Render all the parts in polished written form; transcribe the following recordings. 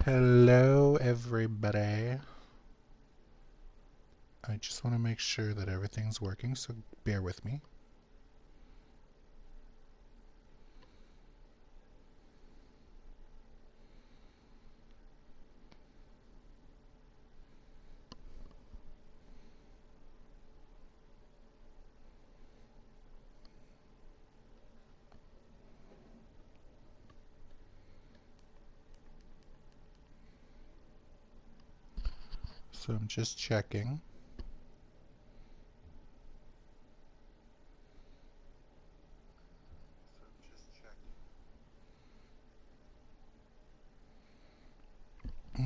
Hello, everybody. I just want to make sure that everything's working, so bear with me. So I'm just checking.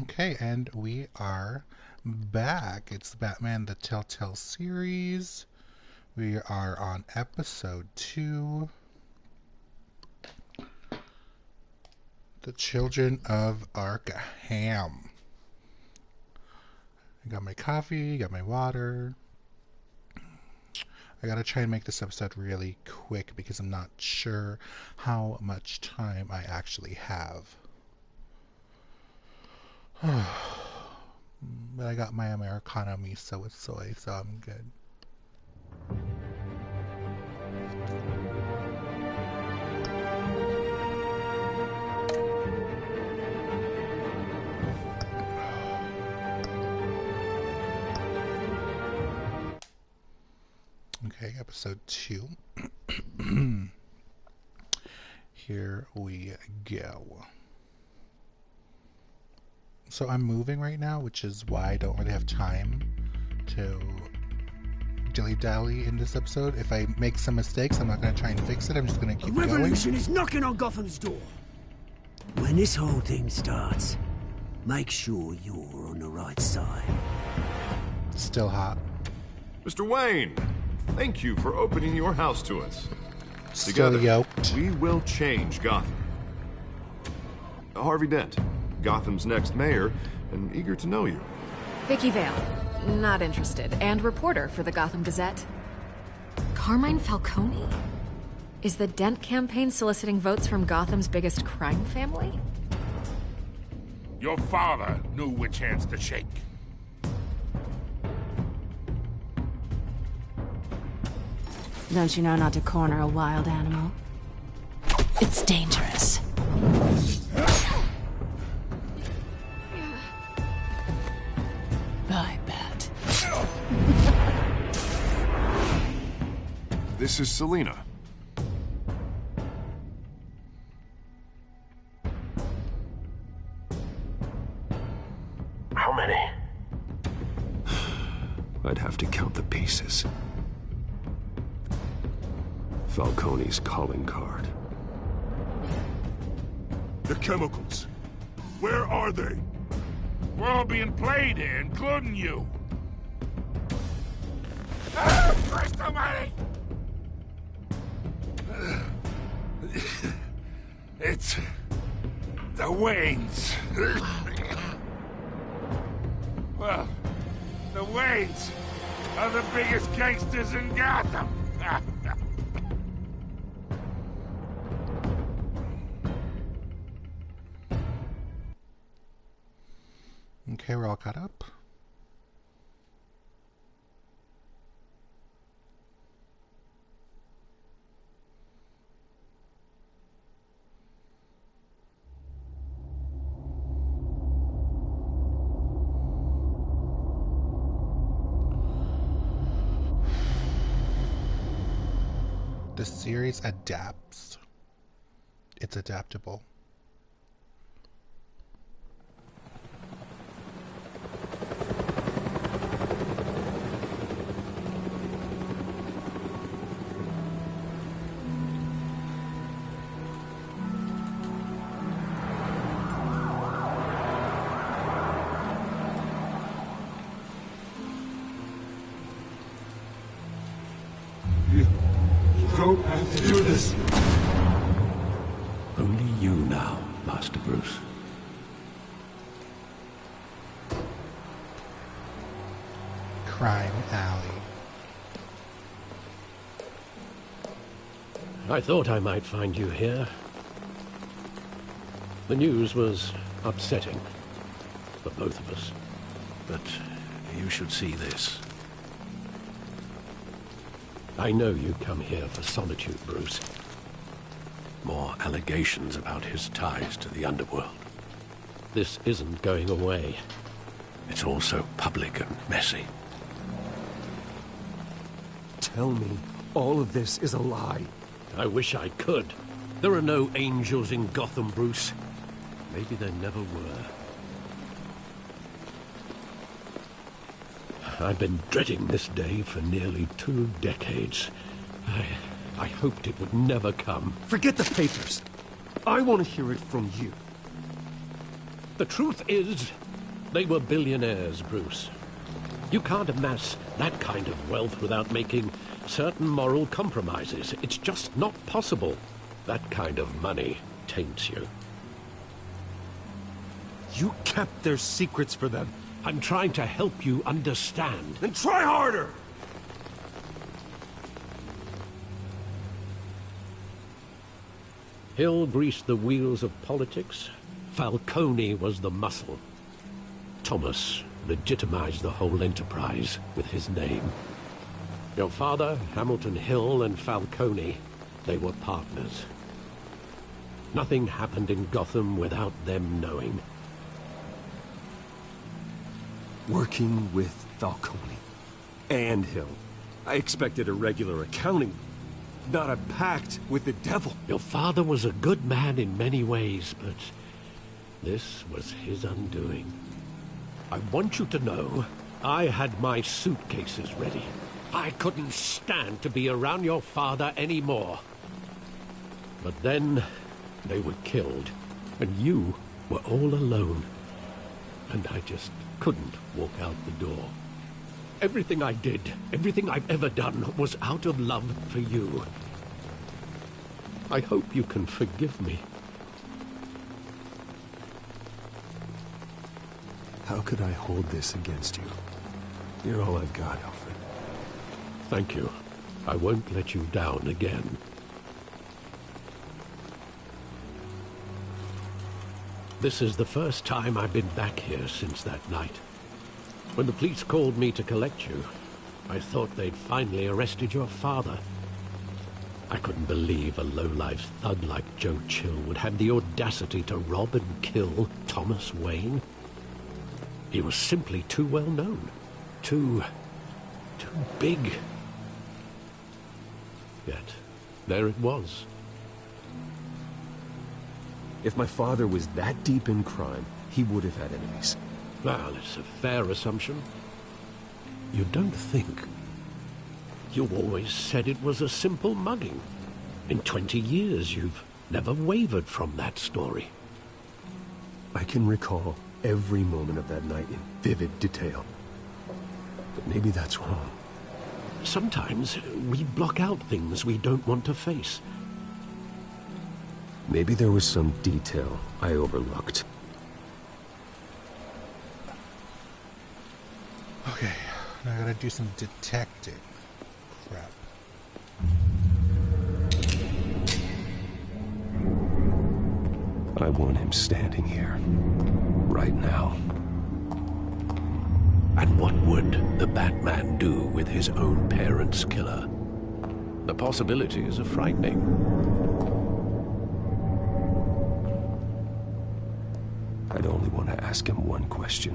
Okay, and we are back. It's Batman the Telltale series. We are on episode 2. The Children of Arkham. I got my coffee, got my water. I gotta try and make this episode really quick because I'm not sure how much time I actually have. But I got my Americano miso with soy, so I'm good. Okay, episode 2. Here we go. So I'm moving right now, which is why I don't really have time to dilly-dally in this episode. If I make some mistakes, I'm not going to try and fix it. I'm just going to keep going. A revolution is knocking on Gotham's door. When this whole thing starts, make sure you're on the right side. Still hot. Mr. Wayne, thank you for opening your house to us. Still Together, yoked. we will change Gotham. Harvey Dent, Gotham's next mayor, and eager to know you. Vicky Vale, not interested, and reporter for the Gotham Gazette. Carmine Falcone? Is the Dent campaign soliciting votes from Gotham's biggest crime family? Your father knew which hands to shake. Don't you know not to corner a wild animal? It's dangerous. I bet. This is Selina. How many? I'd have to count the pieces. Falcone's calling card. The chemicals. Where are they? We're all being played here, including you. Christ almighty! It's the Waynes. Well, the Waynes are the biggest gangsters in Gotham. Okay, we're all caught up. The series adapts. It's adaptable. Don't have to do this. Only you now, Master Bruce. Crime Alley. I thought I might find you here. The news was upsetting. for both of us. But you should see this. I know you come here for solitude, Bruce. More allegations about his ties to the underworld. This isn't going away. It's all so public and messy. Tell me, all of this is a lie. I wish I could. There are no angels in Gotham, Bruce. Maybe there never were. I've been dreading this day for nearly 2 decades. I hoped it would never come. Forget the papers. I want to hear it from you. The truth is, they were billionaires, Bruce. You can't amass that kind of wealth without making certain moral compromises. It's just not possible. That kind of money taints you. You kept their secrets for them. I'm trying to help you understand. Then try harder! Hill greased the wheels of politics. Falcone was the muscle. Thomas legitimized the whole enterprise with his name. Your father, Hamilton Hill, and Falcone, they were partners. Nothing happened in Gotham without them knowing. Working with Falcone and Hill. I expected a regular accounting, not a pact with the devil. Your father was a good man in many ways, but this was his undoing. I want you to know, I had my suitcases ready. I couldn't stand to be around your father anymore. But then, they were killed, and you were all alone. And I just couldn't walk out the door. Everything I did, everything I've ever done, was out of love for you. I hope you can forgive me. How could I hold this against you? You're all I've got, Alfred. Thank you. I won't let you down again. This is the first time I've been back here since that night. When the police called me to collect you, I thought they'd finally arrested your father. I couldn't believe a low-life thug like Joe Chill would have the audacity to rob and kill Thomas Wayne. He was simply too well known. Too big. Yet, there it was. If my father was that deep in crime, he would have had enemies. Well, it's a fair assumption. You don't think. You always said it was a simple mugging. In 20 years, you've never wavered from that story. I can recall every moment of that night in vivid detail. But maybe that's wrong. Sometimes we block out things we don't want to face. Maybe there was some detail I overlooked. Okay, now I gotta do some detecting. Crap. I want him standing here. Right now. And what would the Batman do with his own parents' killer? The possibilities are frightening. I'd only want to ask him one question.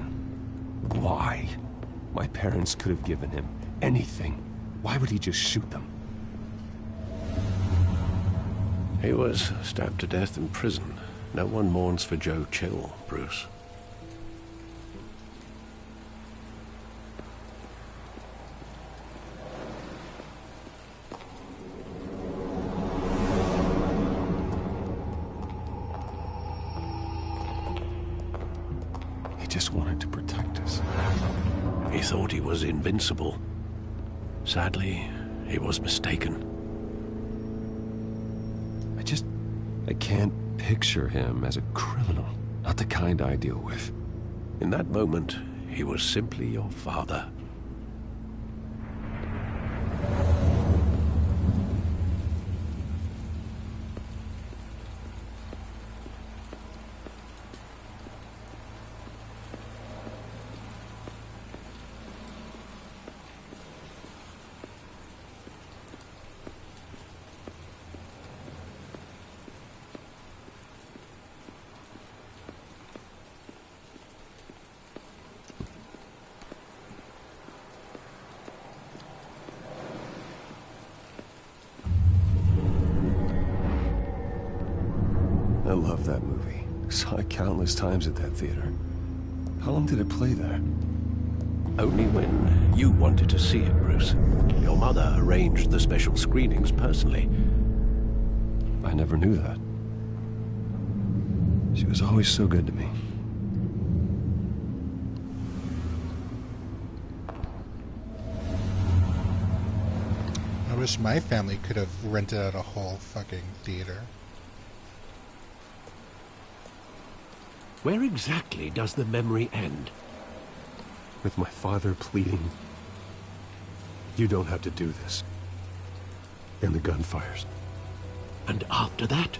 Why? My parents could have given him anything. Why would he just shoot them? He was stabbed to death in prison. No one mourns for Joe Chill, Bruce. He just wanted to protect us. He thought he was invincible. Sadly, he was mistaken. I can't picture him as a criminal. Not the kind I deal with. In that moment, he was simply your father. love that movie. Saw it countless times at that theater. How long did it play there? Only when you wanted to see it, Bruce. Your mother arranged the special screenings personally. I never knew that. She was always so good to me. I wish my family could have rented out a whole fucking theater. Where exactly does the memory end? With my father pleading, "You don't have to do this." And the gun fires. And after that?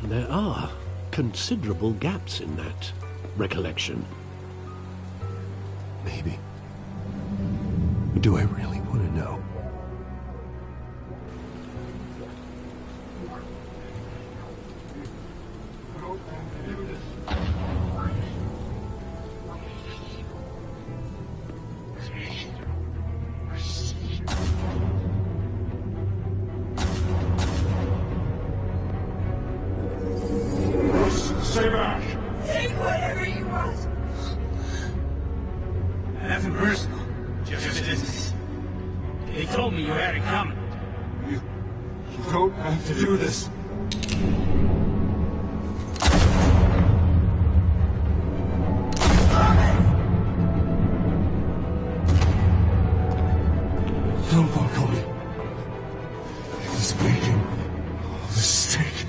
There are considerable gaps in that recollection. Maybe. Do I really want to know? Stay back! Take whatever you want. Nothing personal. Just business. They told me you had it coming. You don't have to do this. Don't follow me. He's making a mistake.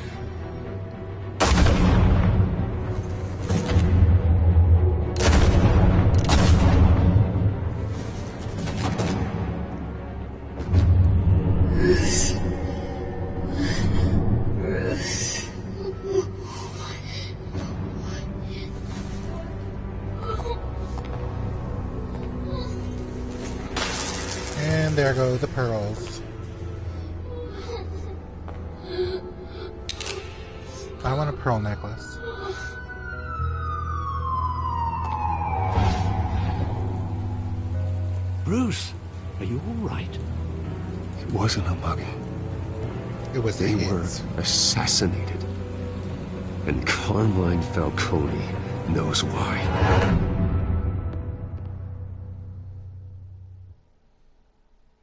And there go the pearls. I want a pearl necklace. Bruce, are you all right? It wasn't a mugging. It was They his. were assassinated. And Carmine Falcone knows why.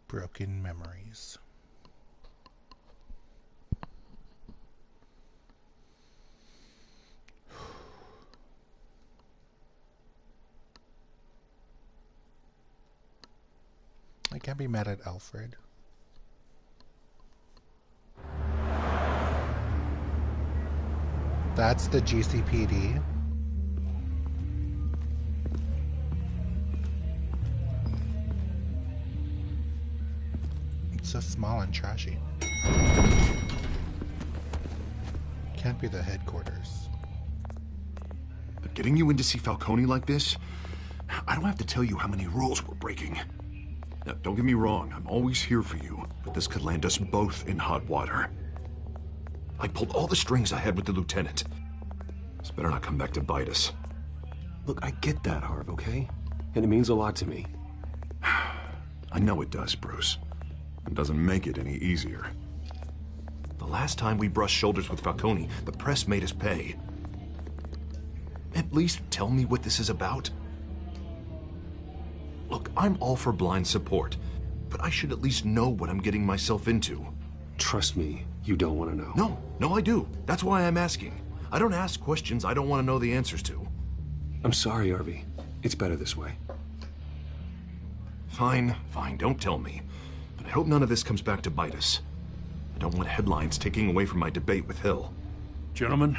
Broken memories. I can't be mad at Alfred. That's the GCPD. It's so small and trashy. Can't be the headquarters. But getting you in to see Falcone like this, I don't have to tell you how many rules we're breaking. Now, don't get me wrong, I'm always here for you, but this could land us both in hot water. I pulled all the strings I had with the lieutenant. This better not come back to bite us. Look, I get that, Harv, okay? And it means a lot to me. I know it does, Bruce. It doesn't make it any easier. The last time we brushed shoulders with Falcone, the press made us pay. At least tell me what this is about. Look, I'm all for blind support, but I should at least know what I'm getting myself into. Trust me, you don't want to know. No, I do. That's why I'm asking. I don't ask questions I don't want to know the answers to. I'm sorry, Harvey. It's better this way. Fine, don't tell me. But I hope none of this comes back to bite us. I don't want headlines taking away from my debate with Hill. Gentlemen,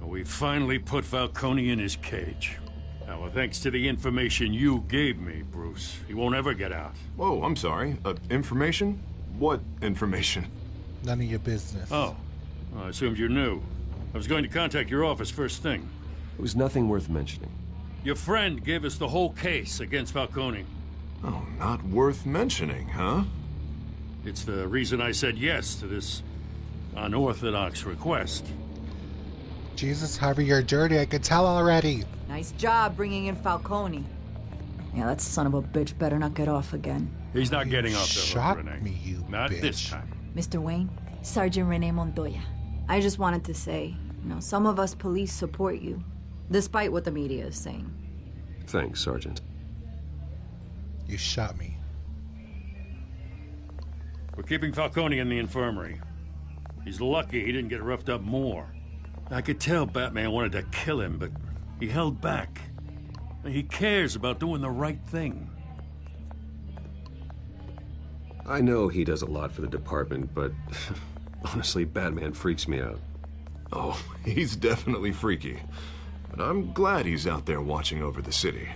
we finally put Falcone in his cage. Now, thanks to the information you gave me, Bruce, he won't ever get out. Whoa, I'm sorry. Information? What information? None of your business. Oh, well, I assumed you knew. I was going to contact your office first thing. It was nothing worth mentioning. Your friend gave us the whole case against Falcone. Oh, not worth mentioning, huh? It's the reason I said yes to this unorthodox request. Jesus, Harvey, you're dirty. I could tell already. Nice job bringing in Falcone. Yeah, that son of a bitch better not get off again. He's not getting off the hook, Shot Renee. me, you Not bitch. this time. Mr. Wayne, Sergeant Renee Montoya. I just wanted to say, some of us police support you, despite what the media is saying. Thanks, Sergeant. You shot me. We're keeping Falcone in the infirmary. He's lucky he didn't get roughed up more. I could tell Batman wanted to kill him, but he held back. He cares about doing the right thing. I know he does a lot for the department, but honestly, Batman freaks me out. Oh, he's definitely freaky. But I'm glad he's out there watching over the city.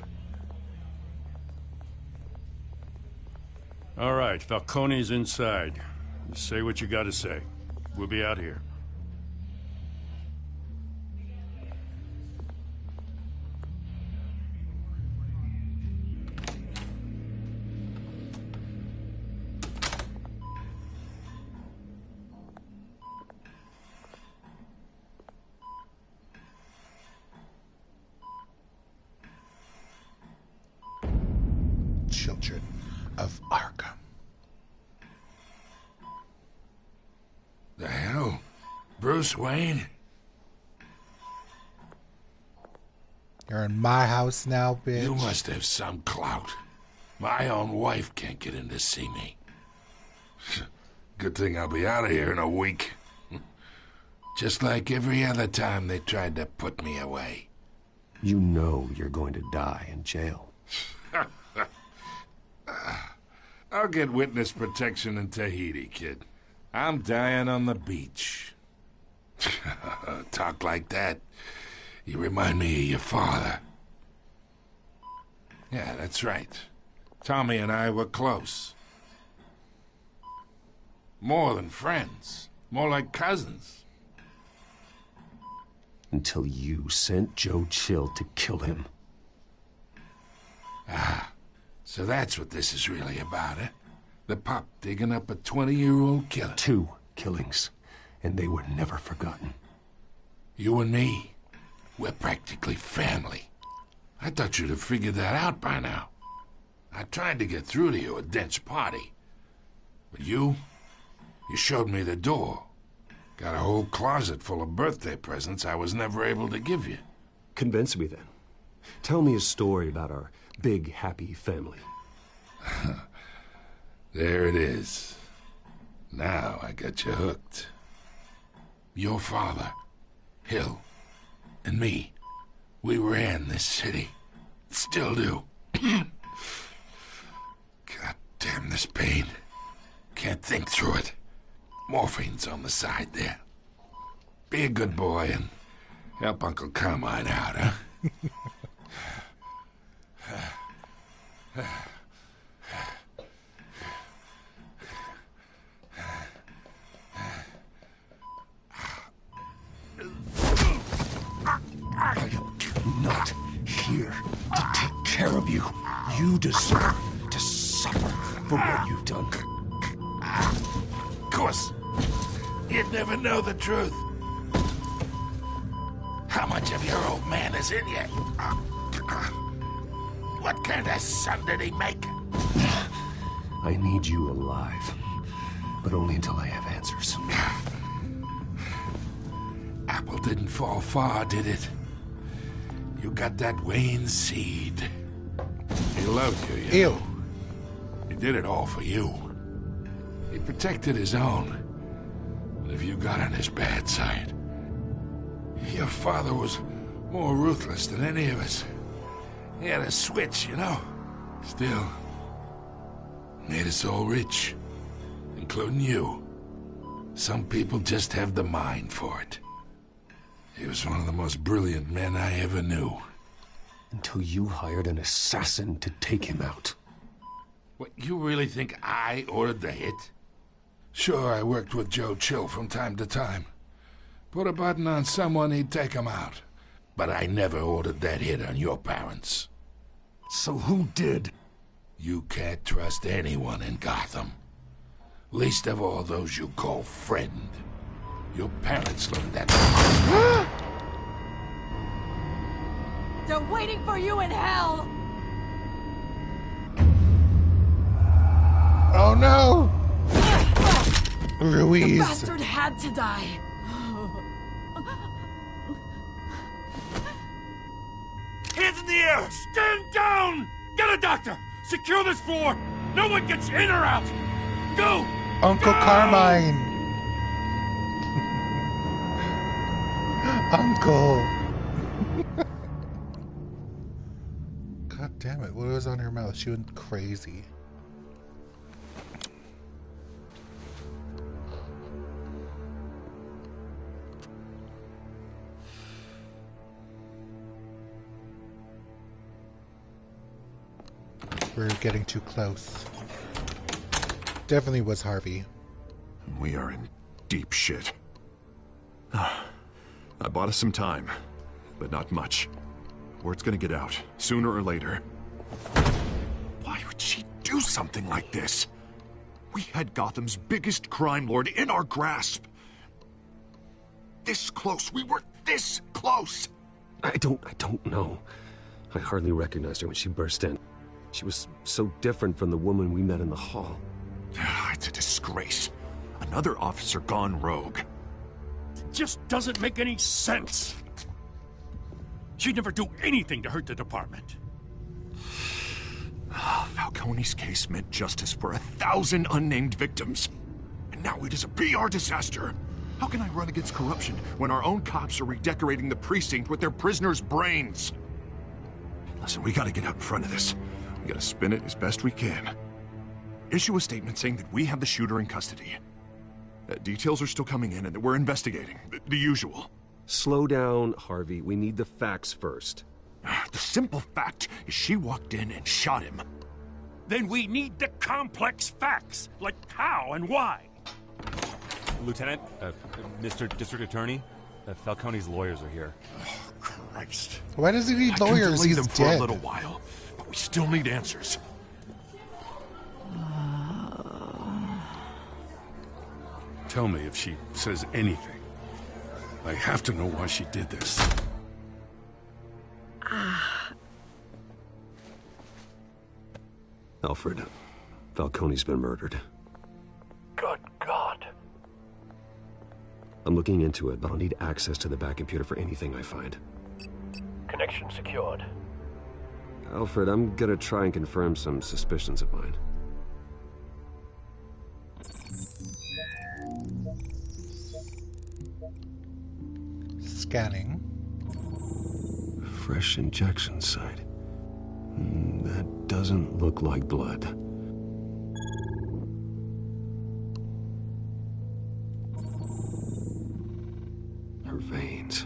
All right, Falcone's inside. Just say what you gotta say. We'll be out here. Children of Arkham. The hell? Bruce Wayne? You're in my house now, bitch. You must have some clout. My own wife can't get in to see me. Good thing I'll be out of here in a week. Just like every other time they tried to put me away. You know you're going to die in jail. I'll get witness protection in Tahiti, kid. I'm dying on the beach. Talk like that. You remind me of your father. Yeah, that's right. Tommy and I were close. More than friends. More like cousins. Until you sent Joe Chill to kill him. Ah, so that's what this is really about, eh? The pup digging up a 20-year-old killer. 2 killings, and they were never forgotten. You and me, we're practically family. I thought you'd have figured that out by now. I tried to get through to you at Dent's party. But you showed me the door. Got a whole closet full of birthday presents I was never able to give you. Convince me then. Tell me a story about our big, happy family. There it is. Now I got you hooked. Your father, Hill, and me, we ran this city. Still do. God damn this pain. Can't think through it. Morphine's on the side there. Be a good boy and help Uncle Carmine out, huh? I am not here to take care of you. You deserve to suffer for what you've done. Of course, you'd never know the truth. How much of your old man is in you? What kind of son did he make? I need you alive, but only until I have answers. Apple didn't fall far, did it? You got that Wayne seed. He loved you, you know. He did it all for you. He protected his own. But if you got on his bad side, your father was more ruthless than any of us. He had a switch, you know. Still, made us all rich, including you. Some people just have the mind for it. He was one of the most brilliant men I ever knew. Until you hired an assassin to take him out. What, you really think I ordered the hit? Sure, I worked with Joe Chill from time to time. Put a button on someone, he'd take him out. But I never ordered that hit on your parents. So who did? You can't trust anyone in Gotham. Least of all those you call friend. Your parents learned that. They're waiting for you in hell! Oh no! Ruiz. The bastard had to die. Hands in the air! Stand down! Get a doctor! Secure this floor! No one gets in or out! Go! Uncle Go! Carmine! Uncle! God damn it, what was on her mouth? She went crazy. We're getting too close. Definitely was Harvey. We are in deep shit. I bought us some time, but not much. Word's gonna get out, sooner or later. Why would she do something like this? We had Gotham's biggest crime lord in our grasp. This close, we were this close! I don't know. I hardly recognized her when she burst in. She was so different from the woman we met in the hall. It's a disgrace. Another officer gone rogue. It just doesn't make any sense. She'd never do anything to hurt the department. Falcone's case meant justice for 1,000 unnamed victims. And now it is a PR disaster. How can I run against corruption when our own cops are redecorating the precinct with their prisoners' brains? Listen, we gotta get out in front of this. We gotta spin it as best we can. Issue a statement saying that we have the shooter in custody. Details are still coming in and that we're investigating. The usual. Slow down, Harvey. We need the facts first. The simple fact is she walked in and shot him. Then we need the complex facts, like how and why. Lieutenant, Mr. District Attorney, Falcone's lawyers are here. Oh, Christ. Why does he need lawyers? He's them for dead. a little while, but we still need answers. Tell me if she says anything. I have to know why she did this. Alfred, Falcone's been murdered. Good God. I'm looking into it, but I'll need access to the back computer for anything I find. Connection secured. Alfred, I'm gonna try and confirm some suspicions of mine. Scanning. Fresh injection site. That doesn't look like blood. Her veins,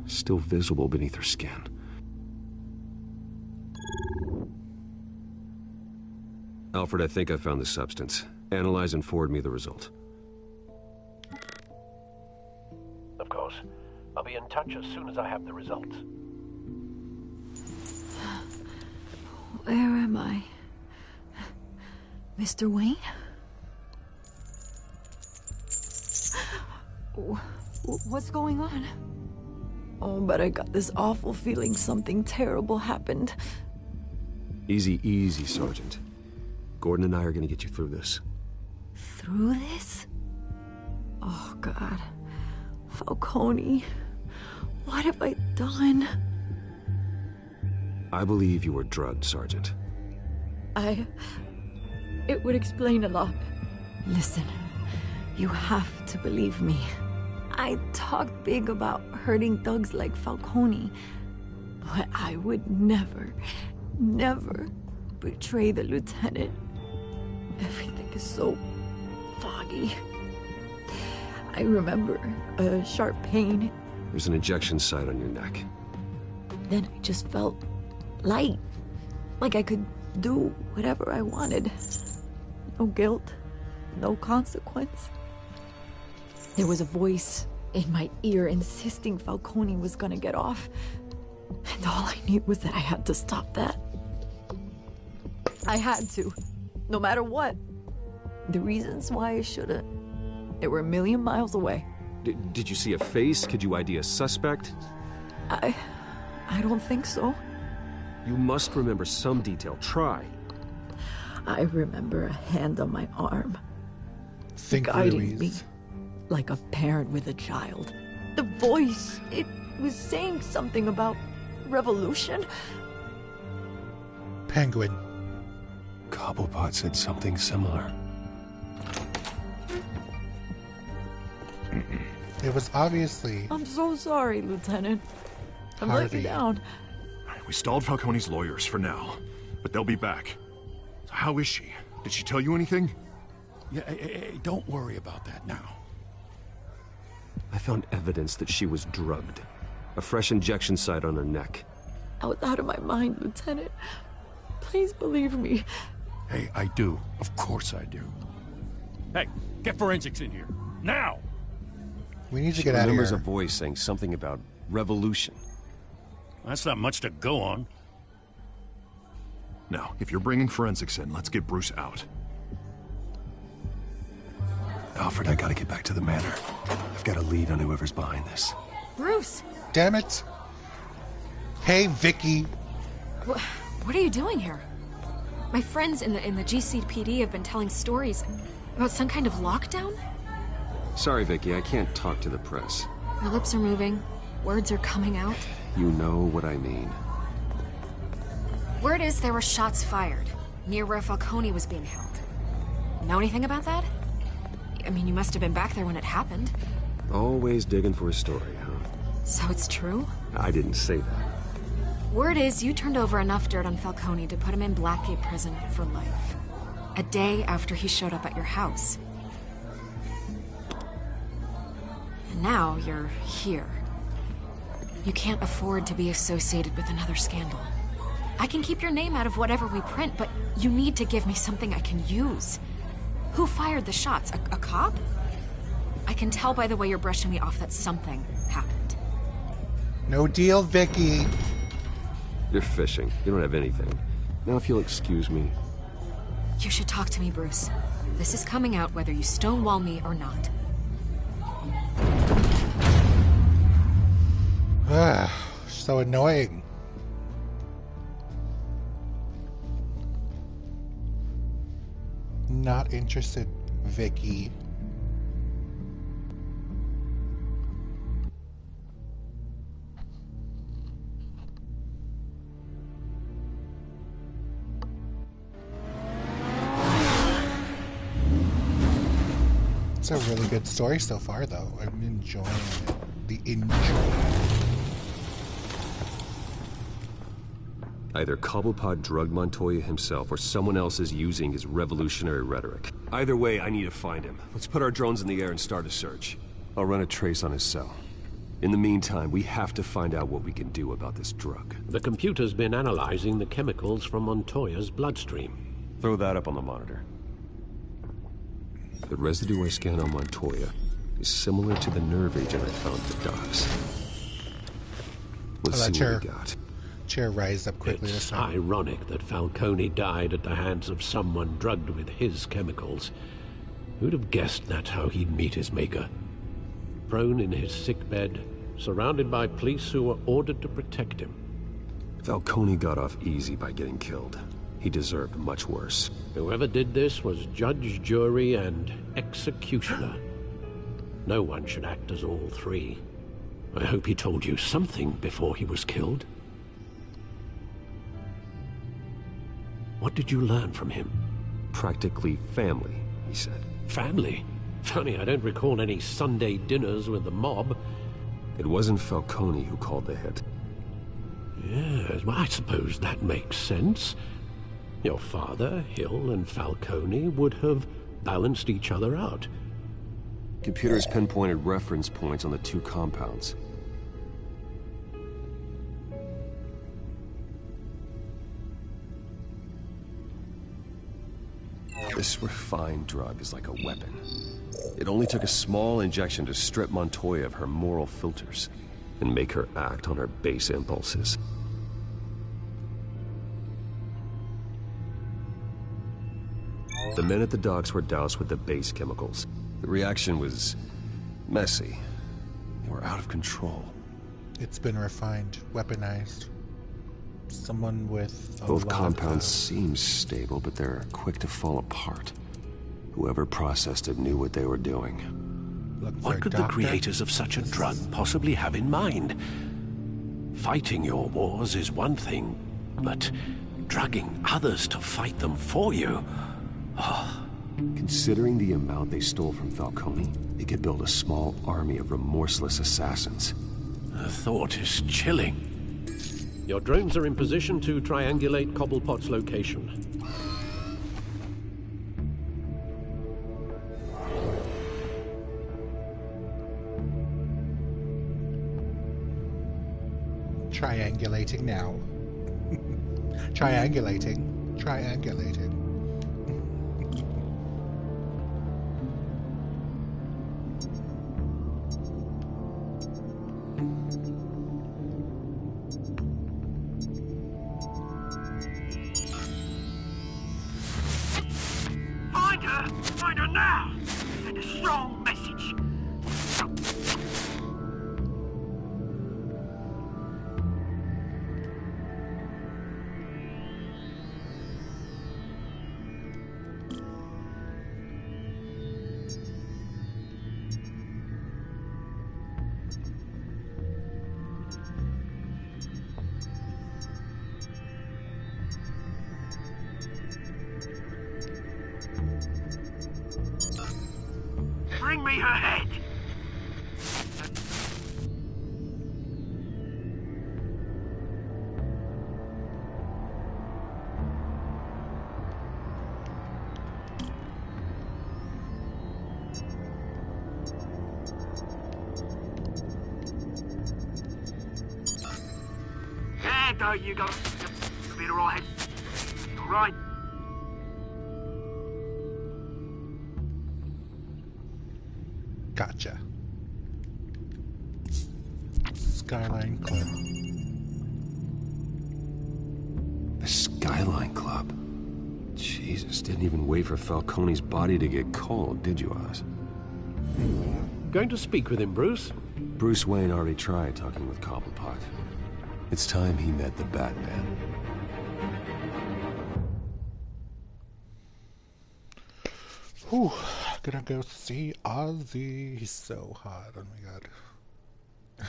still visible beneath her skin. Alfred, I think I found the substance. Analyze and forward me the result. Of course. I'll be in touch as soon as I have the results. Where am I? Mr. Wayne? What's going on? Oh, but I got this awful feeling something terrible happened. Easy, easy, Sergeant. Gordon and I are gonna get you through this. Through this? Oh, God. Falcone. What have I done? I believe you were drugged, Sergeant. It would explain a lot. Listen, you have to believe me. I talked big about hurting thugs like Falcone, but I would never, never betray the lieutenant. Everything is so foggy. I remember a sharp pain. There's an injection site on your neck. Then I just felt light, like I could do whatever I wanted. No guilt, no consequence. There was a voice in my ear insisting Falcone was gonna get off. And all I knew was that I had to stop that. I had to, no matter what. The reasons why I shouldn't, they were a million miles away. Did you see a face? Could you ID a suspect? I don't think so. You must remember some detail. Try. I remember a hand on my arm. Think guiding Ruiz. me like a parent with a child. The voice, it was saying something about revolution. Penguin. Cobblepot said something similar. It was obviously I'm so sorry, Lieutenant. I'm letting Harvey. you down. We stalled Falcone's lawyers for now, but they'll be back. So how is she? Did she tell you anything? Yeah, hey, don't worry about that now. I found evidence that she was drugged. A fresh injection site on her neck. I was out of my mind, Lieutenant. Please believe me. Hey, I do. Of course I do. Hey, get forensics in here. Now! We need to She get out of remembers here. a voice saying something about revolution. That's not much to go on. Now, if you're bringing forensics in, let's get Bruce out. Alfred, I gotta get back to the manor. I've got a lead on whoever's behind this. Bruce! Damn it. Hey, Vicky. What are you doing here? My friends in the GCPD have been telling stories about some kind of lockdown? Sorry, Vicky, I can't talk to the press. Your lips are moving. Words are coming out. You know what I mean. Word is there were shots fired near where Falcone was being held. Know anything about that? I mean, you must have been back there when it happened. Always digging for a story, huh? So it's true? I didn't say that. Word is you turned over enough dirt on Falcone to put him in Blackgate Prison for life. A day after he showed up at your house. And now you're here. You can't afford to be associated with another scandal. I can keep your name out of whatever we print, but you need to give me something I can use. Who fired the shots? A cop? I can tell by the way you're brushing me off that something happened. No deal, Vicky. You're fishing. You don't have anything. Now, if you'll excuse me. You should talk to me, Bruce. This is coming out whether you stonewall me or not. So annoying. Not interested, Vicky. It's a really good story so far, though. I'm enjoying it. The enjoy. Either Cobblepot drugged Montoya himself, or someone else is using his revolutionary rhetoric. Either way, I need to find him. Let's put our drones in the air and start a search. I'll run a trace on his cell. In the meantime, we have to find out what we can do about this drug. The computer's been analyzing the chemicals from Montoya's bloodstream. Throw that up on the monitor. The residue I scanned on Montoya is similar to the nerve agent I found at the docks. Let's see what we got. Chair rise up quickly this It's time. ironic that Falcone died at the hands of someone drugged with his chemicals. Who'd have guessed that's how he'd meet his maker? Prone in his sickbed, surrounded by police who were ordered to protect him. Falcone got off easy by getting killed. He deserved much worse. Whoever did this was judge, jury, and executioner. No one should act as all three. I hope he told you something before he was killed. What did you learn from him? Practically family, he said. Family? Funny, I don't recall any Sunday dinners with the mob. It wasn't Falcone who called the hit. Yes, well, I suppose that makes sense. Your father, Hill, and Falcone would have balanced each other out. Computers pinpointed reference points on the two compounds. This refined drug is like a weapon. It only took a small injection to strip Montoya of her moral filters and make her act on her base impulses. The men at the docks were doused with the base chemicals. The reaction was messy. They were out of control. It's been refined, weaponized. Someone with a Both lot compounds of seem stable, but they're quick to fall apart. Whoever processed it knew what they were doing. What could the creators of such a drug possibly have in mind? Fighting your wars is one thing, but drugging others to fight them for you? Oh. Considering the amount they stole from Falcone, they could build a small army of remorseless assassins. The thought is chilling. Your drones are in position to triangulate Cobblepot's location. Triangulating now. Triangulating. Find her now! Send a strong message! Bring me her head! There you go. You'll be all right. All right. Gotcha. Skyline Club. The Skyline Club? Jesus, didn't even wait for Falcone's body to get cold, did you, Oz? Going to speak with him, Bruce? Bruce Wayne already tried talking with Cobblepot. It's time he met the Batman. Whew, gonna go see Ozzy. He's so hot, oh my god.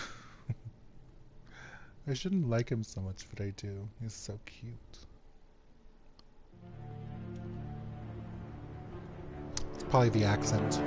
I shouldn't like him so much, but I do. He's so cute. It's probably the accent.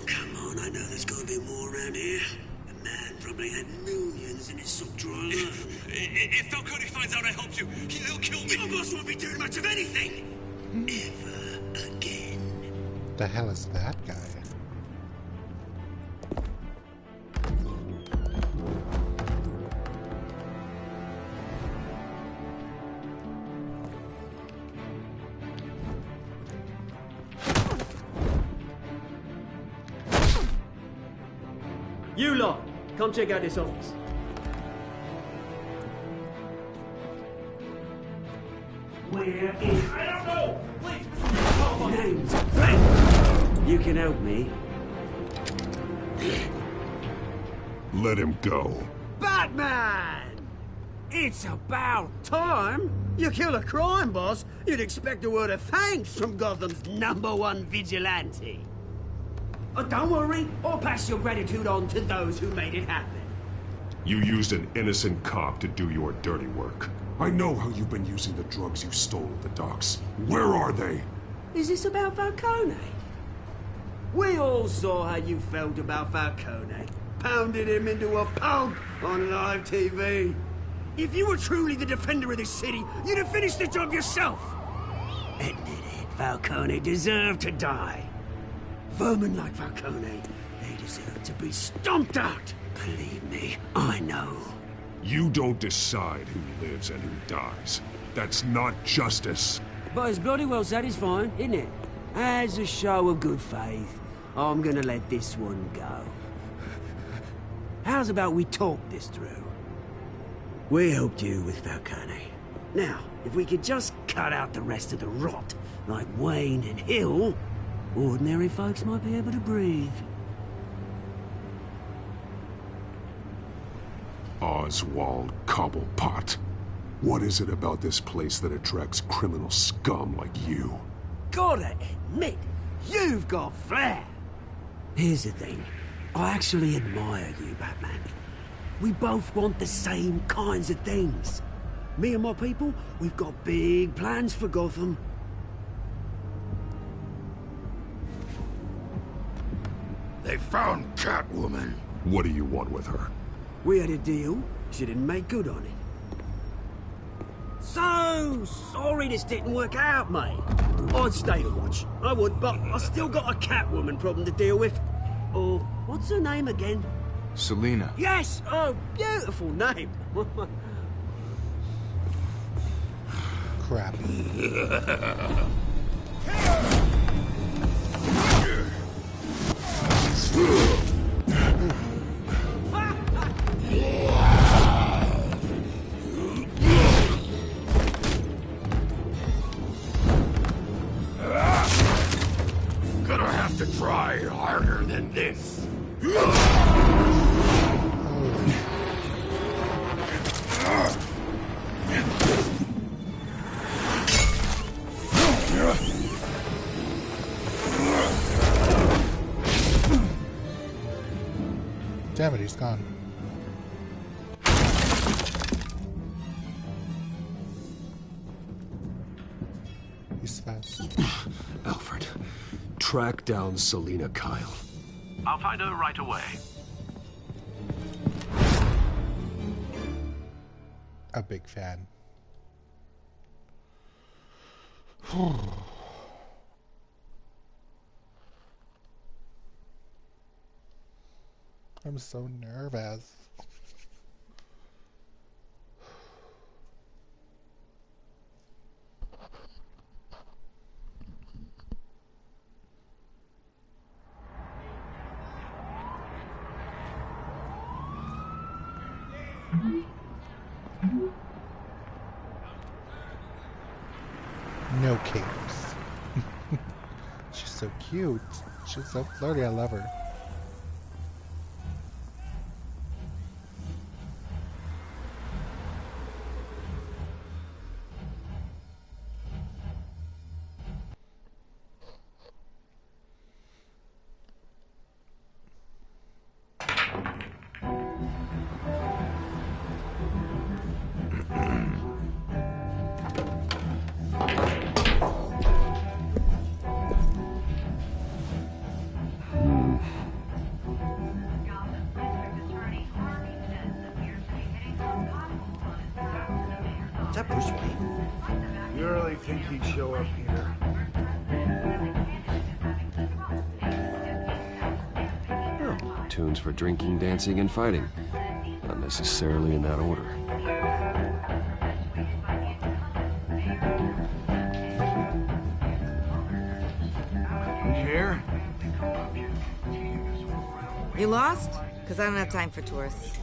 Come on, I know there's gotta be more around here. The man probably had millions in his sock drawer alone. If Falcone finds out I helped you, he'll kill me. Your boss won't be doing much of anything. Ever again. The hell is that guy? You lot, come check out this office. Where is... I don't know! Please! Oh, name's Ben! You can help me. Let him go. Batman! It's about time! You kill a crime boss, you'd expect a word of thanks from Gotham's #1 vigilante. Oh, don't worry, I'll pass your gratitude on to those who made it happen. You used an innocent cop to do your dirty work. I know how you've been using the drugs you stole at the docks. Where are they? Is this about Falcone? We all saw how you felt about Falcone. Pounded him into a pulp on live TV. If you were truly the defender of this city, you'd have finished the job yourself. Admit it, Falcone deserved to die. Vermin like Falcone, they deserve to be stomped out. Believe me, I know. You don't decide who lives and who dies. That's not justice. But it's bloody well satisfying, isn't it? As a show of good faith, I'm gonna let this one go. How's about we talk this through? We helped you with Falcone. Now, if we could just cut out the rest of the rot, like Wayne and Hill, ordinary folks might be able to breathe. Oswald Cobblepot. What is it about this place that attracts criminal scum like you? Gotta admit, you've got flair. Here's the thing. I actually admire you, Batman. We both want the same kinds of things. Me and my people, we've got big plans for Gotham. They found Catwoman. What do you want with her? We had a deal. She didn't make good on it. So sorry this didn't work out, mate. I'd stay to watch. I would, but I still got a Catwoman problem to deal with. Or, what's her name again? Selina. Yes! Oh, beautiful name. Crap. Gonna have to try harder than this. Damn it, he's gone. He's fast. Alfred, track down Selina Kyle. I'll find her right away. A big fan. I'm so nervous. No capes. She's so cute. She's so flirty. I love her. Is that Bruce Wayne? You really think he'd show up here? Tunes for drinking, dancing, and fighting. Not necessarily in that order. Here? You lost? Because I don't have time for tourists.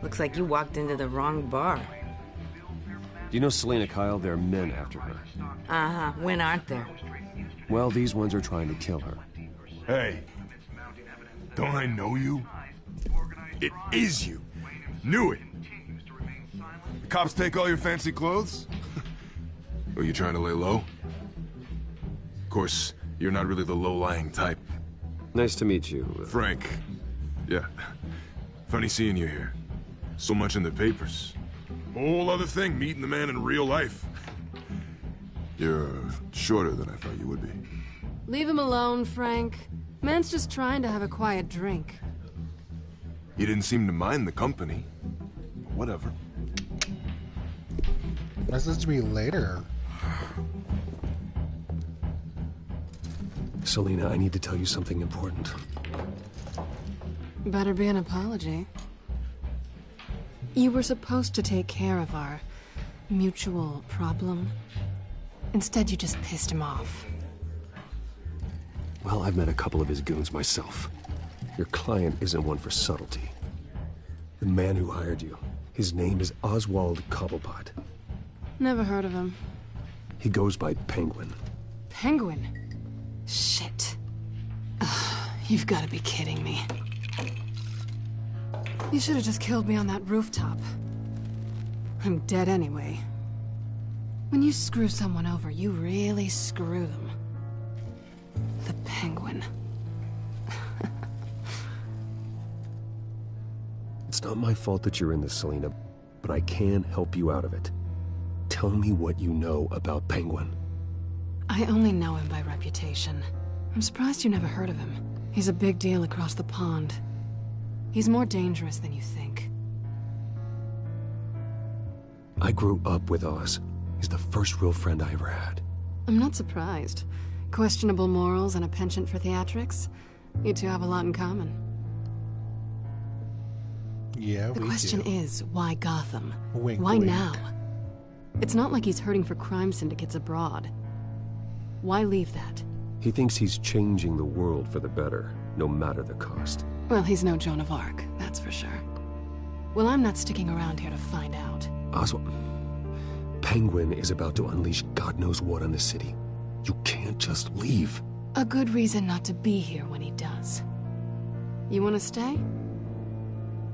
Looks like you walked into the wrong bar. Do you know Selina Kyle? There are men after her. Uh-huh. When aren't there? Well, these ones are trying to kill her. Hey, don't I know you? It is you. Knew it. The cops take all your fancy clothes? Are you trying to lay low? Of course, you're not really the low-lying type. Nice to meet you. Frank. Yeah. Funny seeing you here. So much in the papers. Whole other thing, meeting the man in real life. You're shorter than I thought you would be. Leave him alone, Frank. Man's just trying to have a quiet drink. You didn't seem to mind the company. Whatever. Message me later. Selina, I need to tell you something important. Better be an apology. You were supposed to take care of our mutual problem. Instead, you just pissed him off. Well, I've met a couple of his goons myself. Your client isn't one for subtlety. The man who hired you, his name is Oswald Cobblepot. Never heard of him. He goes by Penguin. Penguin? Shit. Ugh, you've got to be kidding me. You should have just killed me on that rooftop. I'm dead anyway. When you screw someone over, you really screw them. The Penguin. It's not my fault that you're in this, Selina, but I can help you out of it. Tell me what you know about Penguin. I only know him by reputation. I'm surprised you never heard of him. He's a big deal across the pond. He's more dangerous than you think. I grew up with Oz. He's the first real friend I ever had. I'm not surprised. Questionable morals and a penchant for theatrics. You two have a lot in common. Yeah, the question is, why Gotham? Wink, why wink. now? It's not like he's hurting for crime syndicates abroad. Why leave that? He thinks he's changing the world for the better, no matter the cost. Well, he's no Joan of Arc, that's for sure. Well, I'm not sticking around here to find out. Oswald, Penguin is about to unleash God knows what on the city. You can't just leave. A good reason not to be here when he does. You want to stay?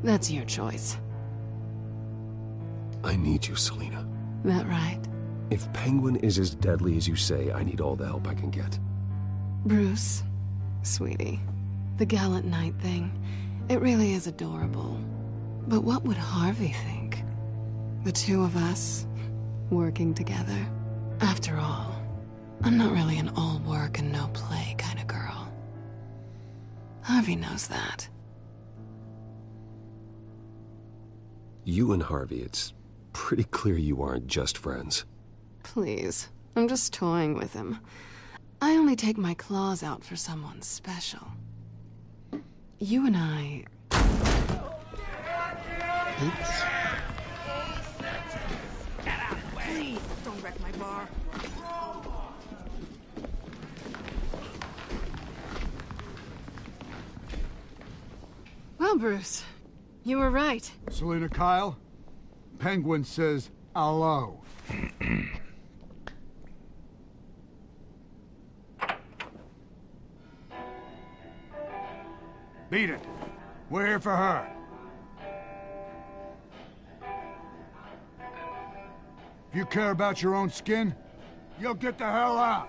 That's your choice. I need you, Selina. That right? If Penguin is as deadly as you say, I need all the help I can get. Bruce, sweetie, the gallant knight thing, it really is adorable. But what would Harvey think? The two of us, working together. After all, I'm not really an all work and no play kind of girl. Harvey knows that. You and Harvey, it's pretty clear you aren't just friends. Please, I'm just toying with him. I only take my claws out for someone special. You and I... Oops. Get out of the way! Please, don't wreck my bar. Well, Bruce, you were right. Selina Kyle, Penguin says hello. Beat it. We're here for her. If you care about your own skin, you'll get the hell out.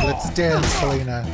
Let's dance, Selina.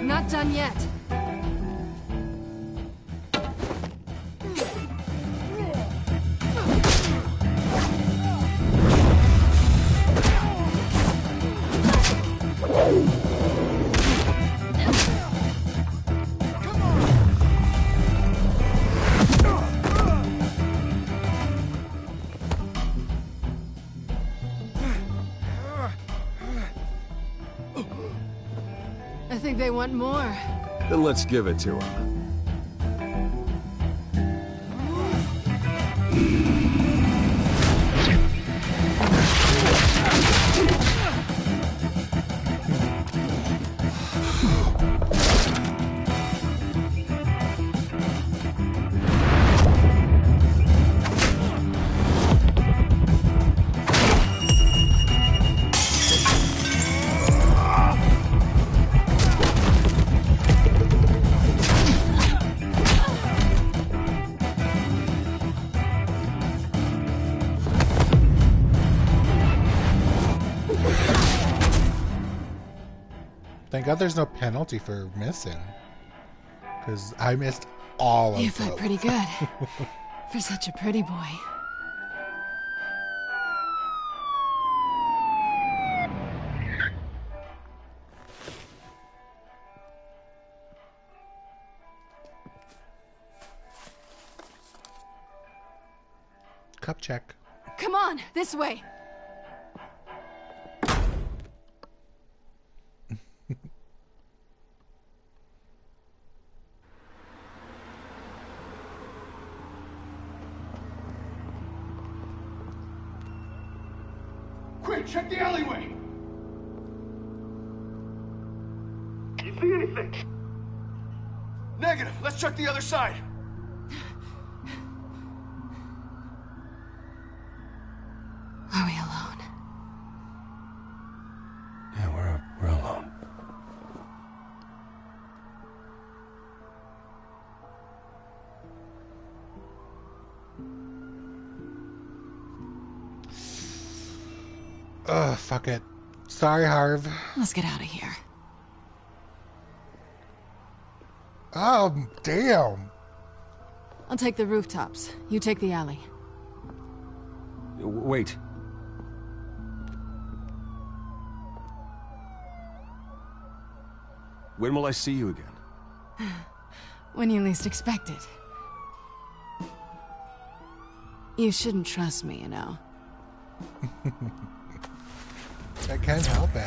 Not done yet. I think they want more. Then let's give it to him. Thank God there's no penalty for missing. Because I missed all of You those. fight pretty good. For such a pretty boy. Cup check. Come on, this way. Quick, check the alleyway! You see anything? Negative. Let's check the other side. Are we alone? Yeah, we're alone. Ugh, fuck it. Sorry, Harv. Let's get out of here. Oh, damn. I'll take the rooftops. You take the alley. Wait. When will I see you again? When you least expect it. You shouldn't trust me, you know. I can't help it.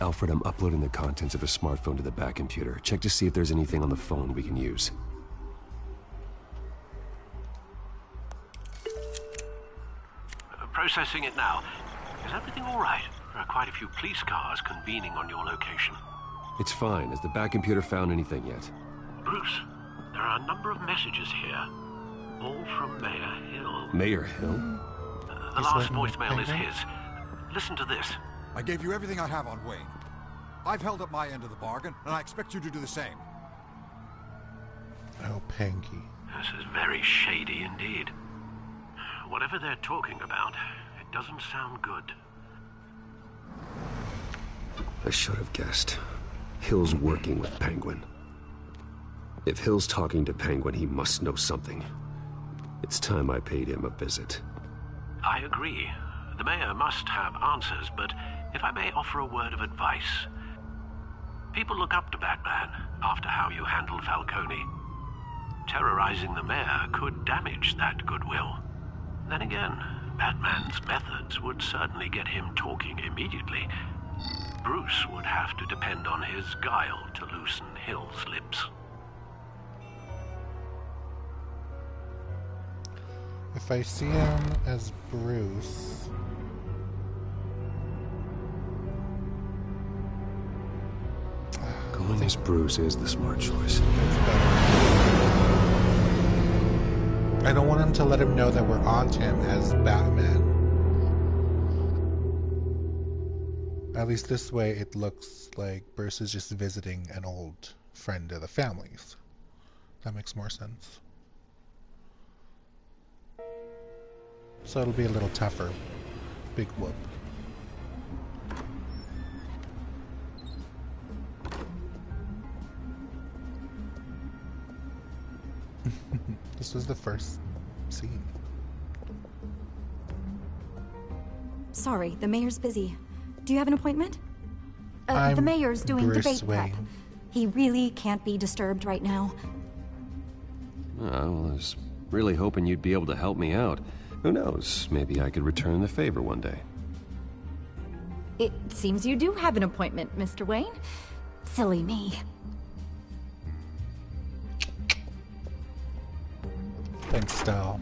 Alfred, I'm uploading the contents of a smartphone to the back computer. Check to see if there's anything on the phone we can use. Processing it now. Is everything all right? There are quite a few police cars convening on your location. It's fine. Has the back computer found anything yet? Bruce, there are a number of messages here. All from Mayor Hill. Mayor Hill? The last voicemail is his. Listen to this. I gave you everything I have on Wayne. I've held up my end of the bargain, and I expect you to do the same. Oh, Panky. This is very shady indeed. Whatever they're talking about, it doesn't sound good. I should have guessed. Hill's working with Penguin. If Hill's talking to Penguin, he must know something. It's time I paid him a visit. I agree. The mayor must have answers, but if I may offer a word of advice. People look up to Batman after how you handled Falcone. Terrorizing the mayor could damage that goodwill. Then again, Batman's methods would certainly get him talking immediately. Bruce would have to depend on his guile to loosen Hill's lips. If I see him as Bruce... Going as Bruce is the smart choice. I don't want him to let him know that we're onto him as Batman. At least this way it looks like Bruce is just visiting an old friend of the family's. That makes more sense. So it'll be a little tougher. Big whoop. This was the first scene. Sorry, the mayor's busy. Do you have an appointment? I'm the mayor's doing Bruce debate prep. Wayne. He really can't be disturbed right now. Oh, well, I was really hoping you'd be able to help me out. Who knows? Maybe I could return the favor one day. It seems you do have an appointment, Mr. Wayne. Silly me. Thanks, Style.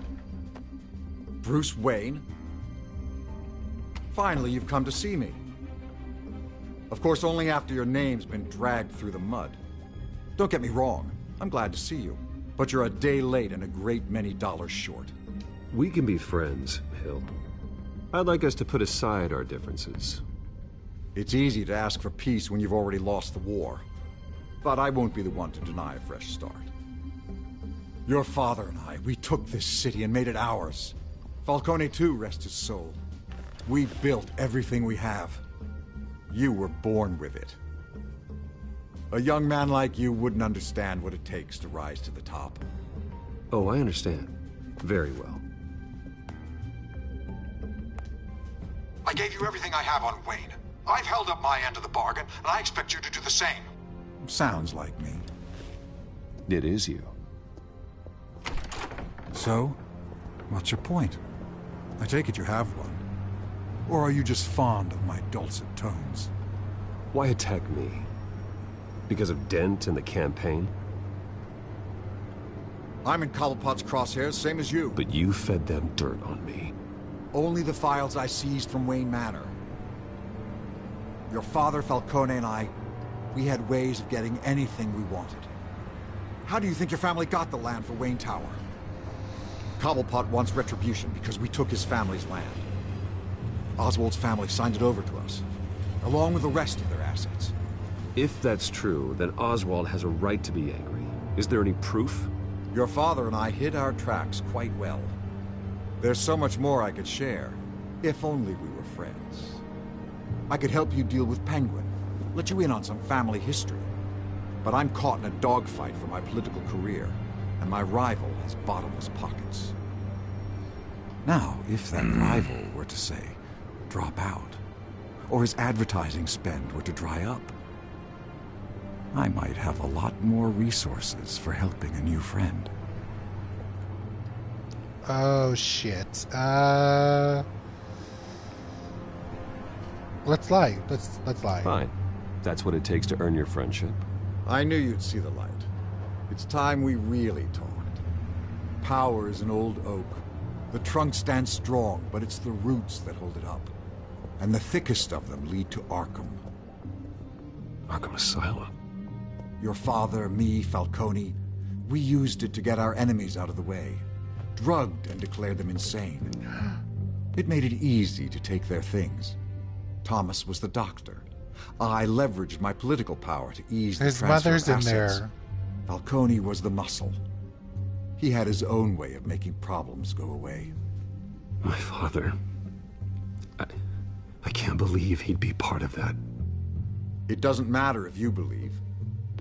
Bruce Wayne? Finally, you've come to see me. Of course, only after your name's been dragged through the mud. Don't get me wrong, I'm glad to see you. But you're a day late and a great many dollars short. We can be friends, Hill. I'd like us to put aside our differences. It's easy to ask for peace when you've already lost the war. But I won't be the one to deny a fresh start. Your father and I, we took this city and made it ours. Falcone too, rest his soul. We built everything we have. You were born with it. A young man like you wouldn't understand what it takes to rise to the top. Oh, I understand. Very well. I gave you everything I have on Wayne. I've held up my end of the bargain, and I expect you to do the same. Sounds like me. It is you. So, what's your point? I take it you have one. Or are you just fond of my dulcet tones? Why attack me? Because of Dent and the campaign? I'm in Cobblepot's crosshairs, same as you. But you fed them dirt on me. Only the files I seized from Wayne Manor. Your father, Falcone, and I, we had ways of getting anything we wanted. How do you think your family got the land for Wayne Tower? Cobblepot wants retribution because we took his family's land. Oswald's family signed it over to us, along with the rest of their assets. If that's true, then Oswald has a right to be angry. Is there any proof? Your father and I hid our tracks quite well. There's so much more I could share, if only we were friends. I could help you deal with Penguin, let you in on some family history. But I'm caught in a dogfight for my political career, and my rival has bottomless pockets. Now, if that rival were to say, drop out, or his advertising spend were to dry up, I might have a lot more resources for helping a new friend. Oh, shit. Let's lie. Let's lie. Fine. That's what it takes to earn your friendship. I knew you'd see the light. It's time we really talked. Power is an old oak. The trunk stands strong, but it's the roots that hold it up. And the thickest of them lead to Arkham. Arkham Asylum? Your father, me, Falcone, we used it to get our enemies out of the way. Drugged and declared them insane. It made it easy to take their things. Thomas was the doctor. I leveraged my political power to ease the transfer of assets. His mother's in there. Falcone was the muscle. He had his own way of making problems go away. My father... I can't believe he'd be part of that. It doesn't matter if you believe.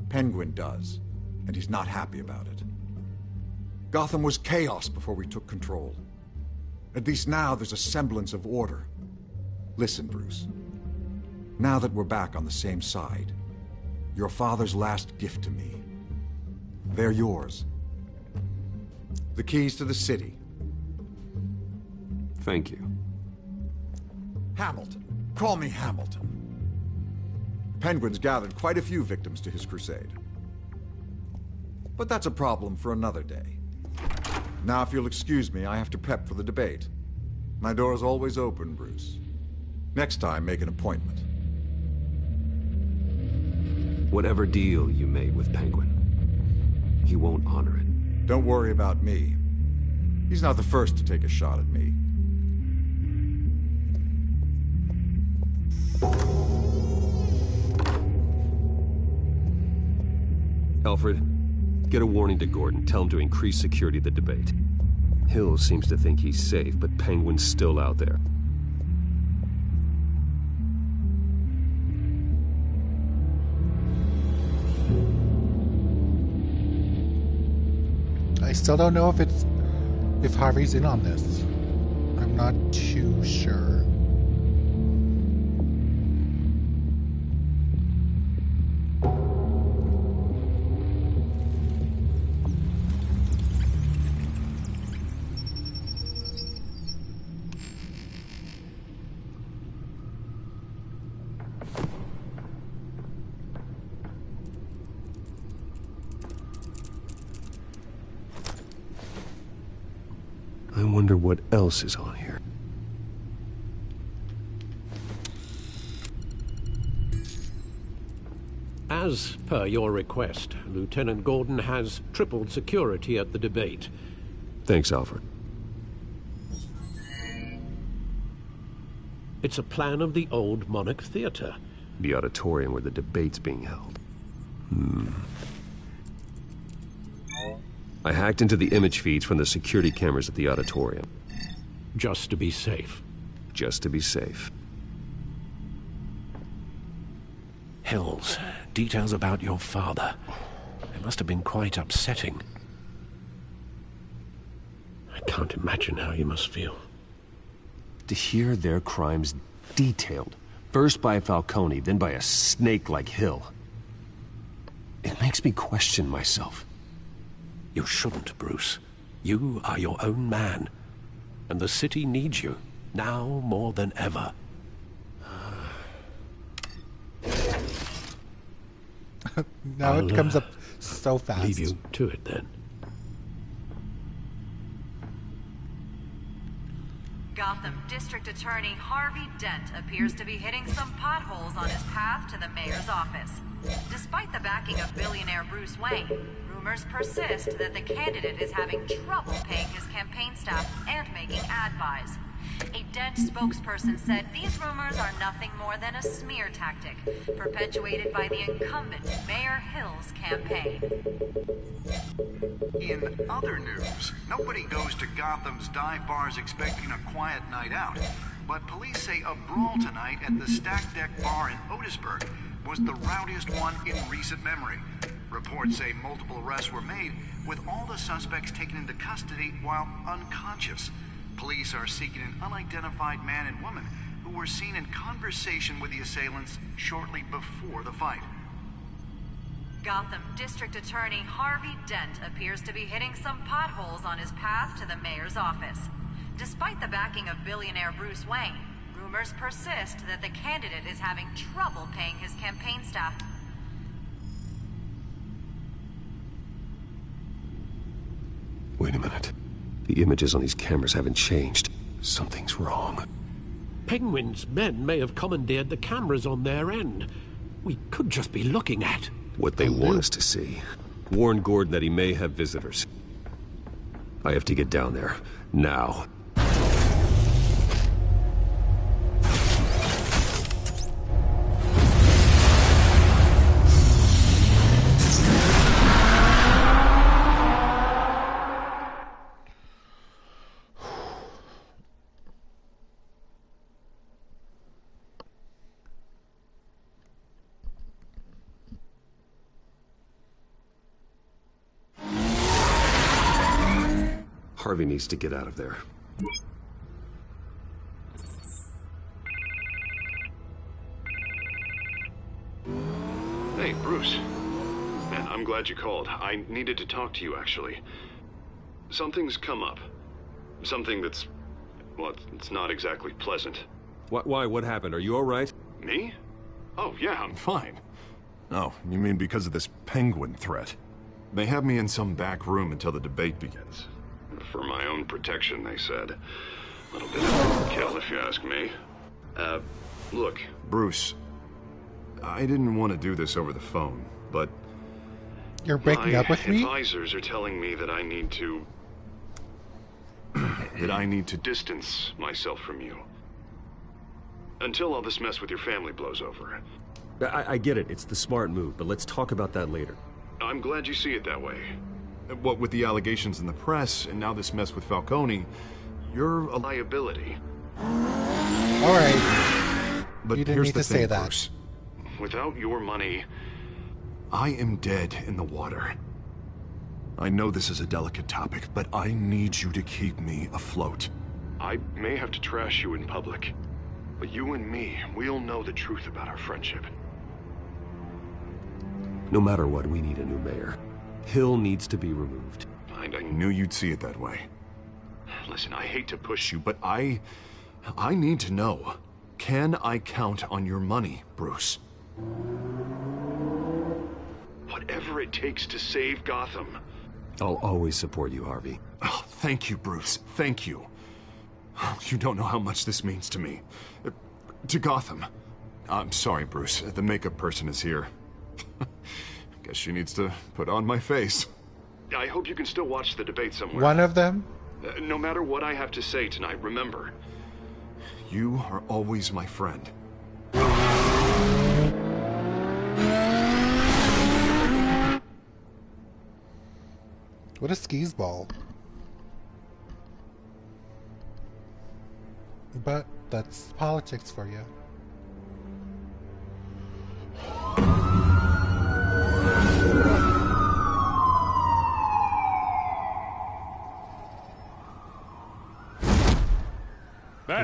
Penguin does, and he's not happy about it. Gotham was chaos before we took control. At least now there's a semblance of order. Listen, Bruce. Now that we're back on the same side, your father's last gift to me, they're yours. The keys to the city. Thank you. Hamilton. Call me Hamilton. Penguin's gathered quite a few victims to his crusade. But that's a problem for another day. Now, if you'll excuse me, I have to prep for the debate. My door is always open, Bruce. Next time, make an appointment. Whatever deal you made with Penguin, he won't honor it. Don't worry about me. He's not the first to take a shot at me. Alfred, get a warning to Gordon. Tell him to increase security at the debate. Hill seems to think he's safe, but Penguin's still out there. I still don't know if Harvey's in on this. I'm not too sure. I wonder what else is on here. As per your request, Lieutenant Gordon has tripled security at the debate. Thanks, Alfred. It's a plan of the old Monarch Theater. The auditorium where the debate's being held. I hacked into the image feeds from the security cameras at the auditorium. just to be safe. Just to be safe. Hills, details about your father. They must have been quite upsetting. I can't imagine how you must feel. To hear their crimes detailed, first by Falcone, then by a snake like Hill. It makes me question myself. You shouldn't, Bruce. You are your own man. And the city needs you, now more than ever. Now it comes up so fast. Leave you to it, then. Gotham District Attorney Harvey Dent appears to be hitting some potholes on his path to the mayor's office. Despite the backing of billionaire Bruce Wayne, rumors persist that the candidate is having trouble paying his campaign staff and making ad buys. A Dent spokesperson said these rumors are nothing more than a smear tactic, perpetuated by the incumbent Mayor Hill's campaign. In other news, nobody goes to Gotham's dive bars expecting a quiet night out. But police say a brawl tonight at the Stack Deck Bar in Otisburg was the rowdiest one in recent memory. Reports say multiple arrests were made, with all the suspects taken into custody while unconscious. Police are seeking an unidentified man and woman who were seen in conversation with the assailants shortly before the fight. Gotham District Attorney Harvey Dent appears to be hitting some potholes on his path to the mayor's office. Despite the backing of billionaire Bruce Wayne, rumors persist that the candidate is having trouble paying his campaign staff. Wait a minute. The images on these cameras haven't changed. Something's wrong. Penguin's men may have commandeered the cameras on their end. We could just be looking at what they want us to see. Warn Gordon that he may have visitors. I have to get down there. Now. Harvey needs to get out of there. Hey, Bruce. Man, I'm glad you called. I needed to talk to you, actually. Something's come up. Something that's... well, it's not exactly pleasant. Why? What happened? Are you all right? Me? Oh, yeah, I'm fine. Oh, you mean because of this penguin threat? They have me in some back room until the debate begins. For my own protection, they said. A little bit of overkill, if you ask me. Look, Bruce, I didn't want to do this over the phone, but... You're breaking up with me? My advisors are telling me that I need to... that I need to distance myself from you. Until all this mess with your family blows over. I get it. It's the smart move, but let's talk about that later. I'm glad you see it that way. What with the allegations in the press, and now this mess with Falcone, you're a liability. All right. But you didn't here's need the to thing, say that. Bruce. Without your money, I am dead in the water. I know this is a delicate topic, but I need you to keep me afloat. I may have to trash you in public, but you and me, we'll know the truth about our friendship. No matter what, we need a new mayor. Hill needs to be removed. I knew you'd see it that way. Listen, I hate to push you, but I need to know. Can I count on your money, Bruce? Whatever it takes to save Gotham. I'll always support you, Harvey. Oh, thank you, Bruce. Thank you. You don't know how much this means to me. To Gotham. I'm sorry, Bruce. The makeup person is here. Guess she needs to put on my face. I hope you can still watch the debate somewhere. One of them? No matter what I have to say tonight, remember, you are always my friend. What a skis ball. But that's politics for you.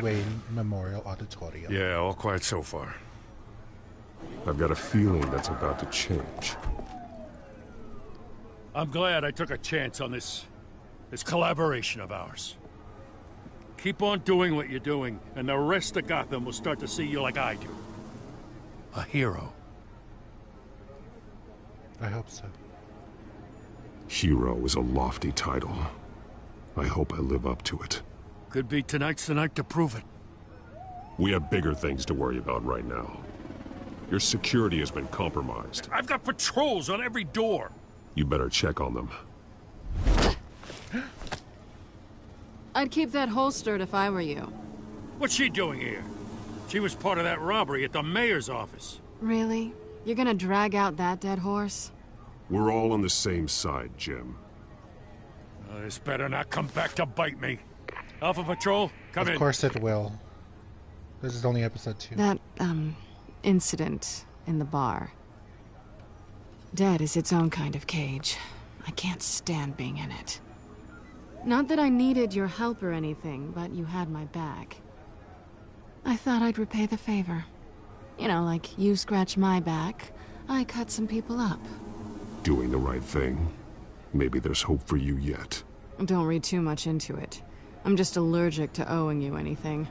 Wayne Memorial Auditorium. Yeah, all quiet so far. I've got a feeling that's about to change. I'm glad I took a chance on this collaboration of ours. Keep on doing what you're doing, and the rest of Gotham will start to see you like I do. A hero. I hope so. Hero is a lofty title. I hope I live up to it. Could be tonight's the night to prove it. We have bigger things to worry about right now. Your security has been compromised. I've got patrols on every door. You better check on them. I'd keep that holstered if I were you. What's she doing here? She was part of that robbery at the mayor's office. Really? You're gonna drag out that dead horse? We're all on the same side, Jim. This better not come back to bite me. Alpha Patrol, come in. Of course it will. This is only episode 2. That, incident in the bar. Dead is its own kind of cage. I can't stand being in it. Not that I needed your help or anything, but you had my back. I thought I'd repay the favor. You know, like you scratch my back, I cut some people up. Doing the right thing. Maybe there's hope for you yet. Don't read too much into it. I'm just allergic to owing you anything.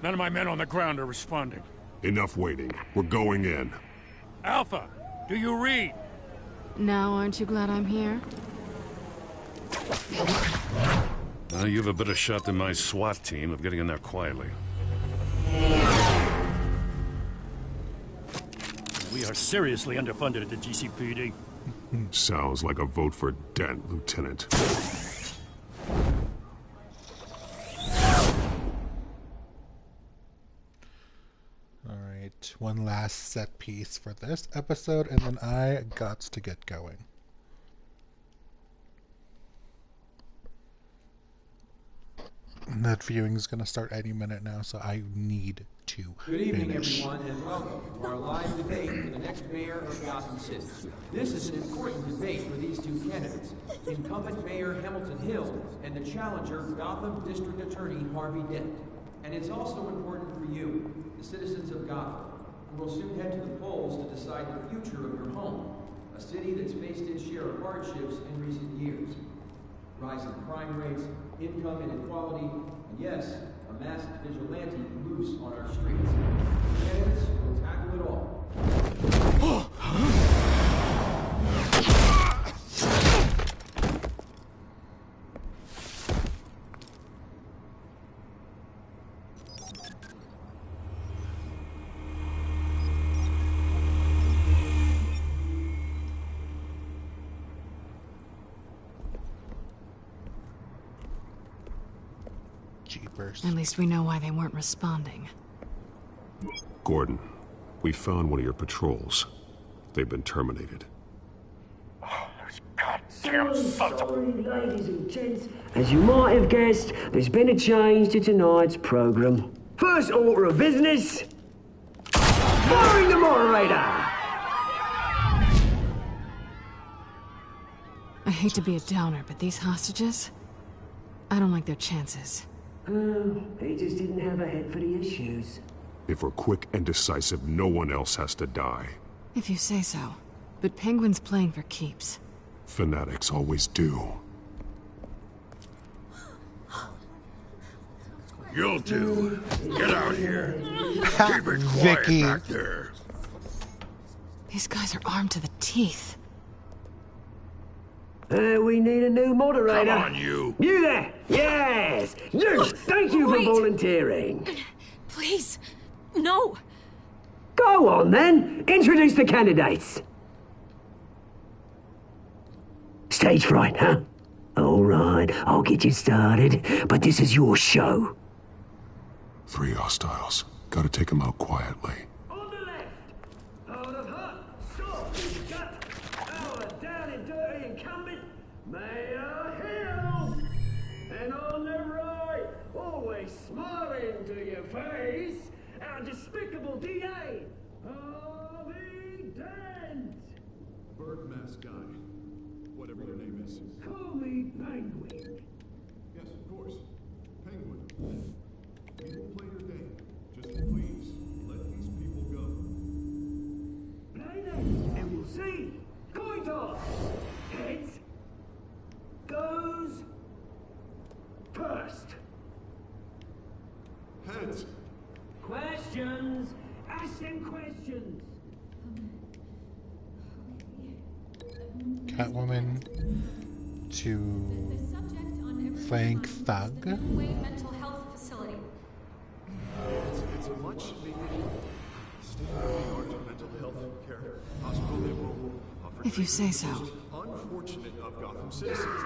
None of my men on the ground are responding. Enough waiting. We're going in. Alpha, do you read? Now aren't you glad I'm here? You have a better shot than my SWAT team of getting in there quietly. We are seriously underfunded at the GCPD. Sounds like a vote for Dent, Lieutenant. Alright, one last set piece for this episode, and then I got to get going. And that viewing is going to start any minute now, so I need to Good evening, finish. everyone, and welcome to our live debate for the next mayor of Gotham City. This is an important debate for these two candidates, incumbent Mayor Hamilton Hill and the challenger, Gotham District Attorney Harvey Dent. And it's also important for you, the citizens of Gotham, who will soon head to the polls to decide the future of your home, a city that's faced its share of hardships in recent years. Rising crime rates, income inequality, and yes, a masked vigilante loose on our streets. Candidates will tackle it all. At least we know why they weren't responding. Gordon, we found one of your patrols. They've been terminated. Sorry, ladies and gents. As you might have guessed, there's been a change to tonight's program. First order of business, firing the moderator. I hate to be a downer, but these hostages, I don't like their chances. He just didn't have a head for the issues. If we're quick and decisive, no one else has to die. If you say so. But Penguin's playing for keeps. Fanatics always do. You'll do. Get out here. Keep it quiet Vicky. back there. These guys are armed to the teeth. We need a new moderator. Come on, you. You there? Yes. You. Thank you for volunteering. Please, no. Go on, then. Introduce the candidates. Stage fright, huh? All right, I'll get you started, but this is your show. 3 hostiles. Gotta take them out quietly. On the left, out of hut, soft and gut, our down and dirty incumbent, Mayor Hill. And on the right, always smiling, to your face, our despicable DA, Harvey Dent! Bird mask guy. Whatever your name is. Call me Penguin. Yes, of course. Penguin. We will play your game. Just please, let these people go. Play then, and we'll see. Coin toss. Heads goes first. Heads. Questions. Ask them questions. Catwoman to Frank Thug. Mental health facility. It's a much needed state-of-the-art mental health care hospital that will offer If you say so. unfortunate of Gotham citizens.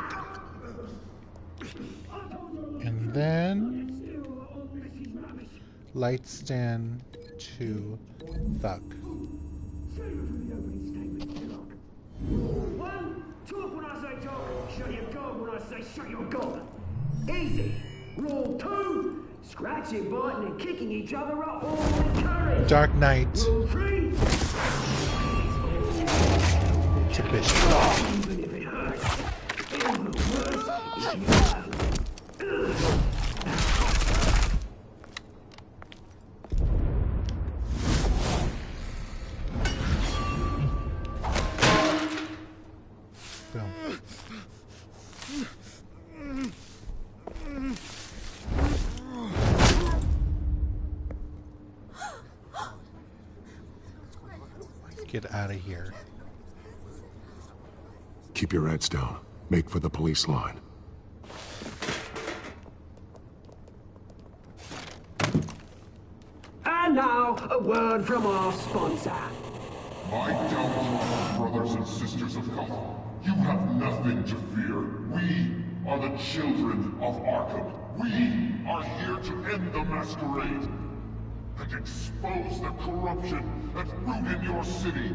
And then light stand to Thug. One, talk when I say talk, shut your gob when I say shut your gob. Easy. Rule 2, scratching, biting, and kicking each other up all encouraged. Dark Knight Rule 3, to Bishop. even if it hurts. Even worse if you know. Get out of here. Keep your heads down. Make for the police line. And now, a word from our sponsor. My downfall, brothers and sisters of Gotham. You have nothing to fear. We are the children of Arkham. We are here to end the masquerade and expose the corruption that root in your city.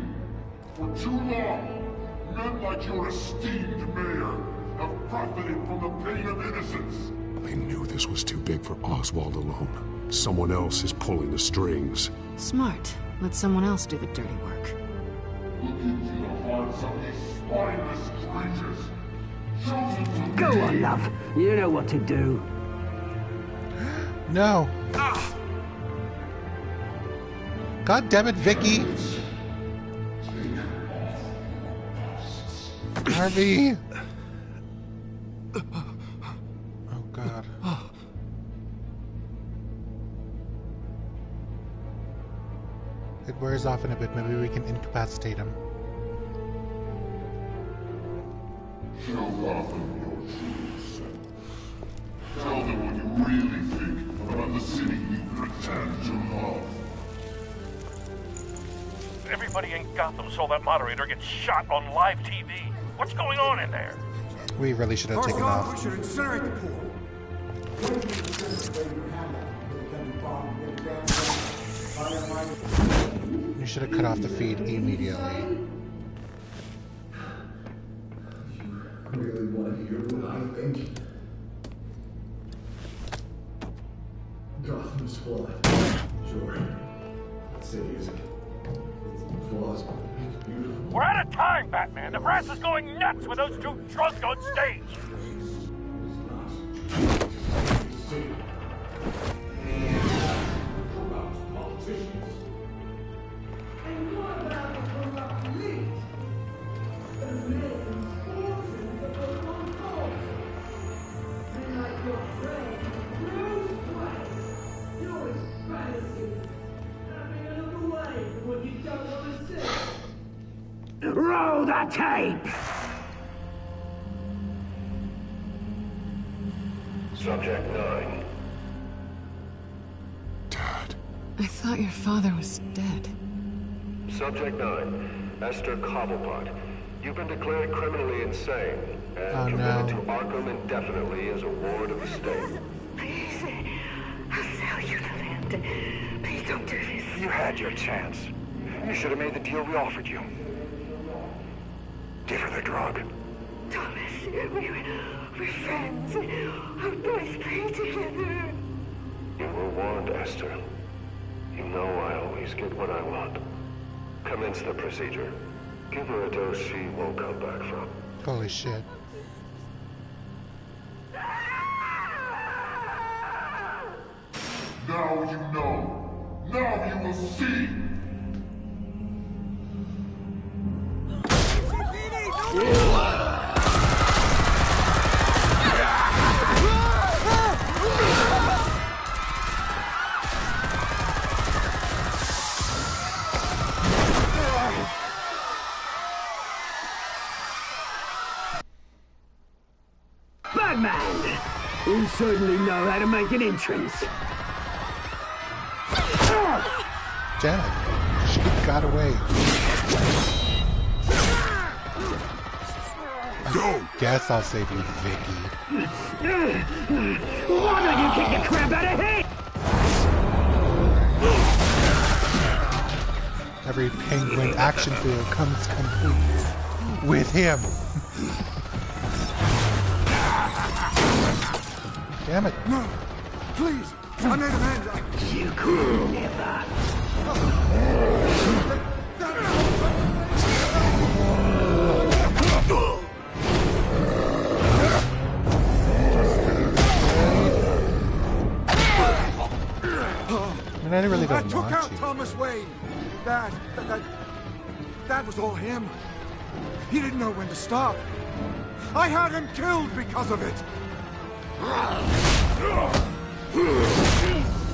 For too long, men like your esteemed mayor have profited from the pain of innocence. I knew this was too big for Oswald alone. Someone else is pulling the strings. Smart. Let someone else do the dirty work. Look into the hearts of these spineless creatures. Chosen to Go on, love. You know what to do. No. God damn it, Vicky. Harvey. Oh God. It wears off in a bit. Maybe we can incapacitate him. Show Gotham your true self. Tell them what you really think about the city you pretend to love. Everybody in Gotham saw that moderator get shot on live TV. What's going on in there? We really should have taken off. We should incinerate the pool. You should have cut off the feed immediately. Really want to hear what I think? Gotham's flawed. Sure. That city isn't. It's flaws, but it's beautiful. We're out of time, Batman. The press is going nuts with those two drunks on stage. And what about the corrupt elite? The men, fortunes of the wrong cause. Men like your friend, Bruce Wayne. You're expansive. Having a look away from what you don't want to see. Roll the tape! Subject 9. I thought your father was dead. Subject 9. Esther Cobblepot. You've been declared criminally insane and committed to Arkham indefinitely as a ward of the state. Please, I'll sell you the land. Please don't do this. You had your chance. You should have made the deal we offered you. Give her the drug. Thomas, we're friends. Our boys play together. You were warned, Esther. You know I always get what I want. Commence the procedure. Give her a dose she won't come back from. Holy shit. Now you know. Now you will see. Batman! You certainly know how to make an entrance. Damn it. She got away. Go! Guess I'll save you, Vicky. Why don't you kick the crap out of him? Every Penguin action figure comes complete with him. Damn it. No, please. I made a man. You could never. I mean, I really don't I took want out to. Thomas Wayne. That was all him. He didn't know when to stop. I had him killed because of it.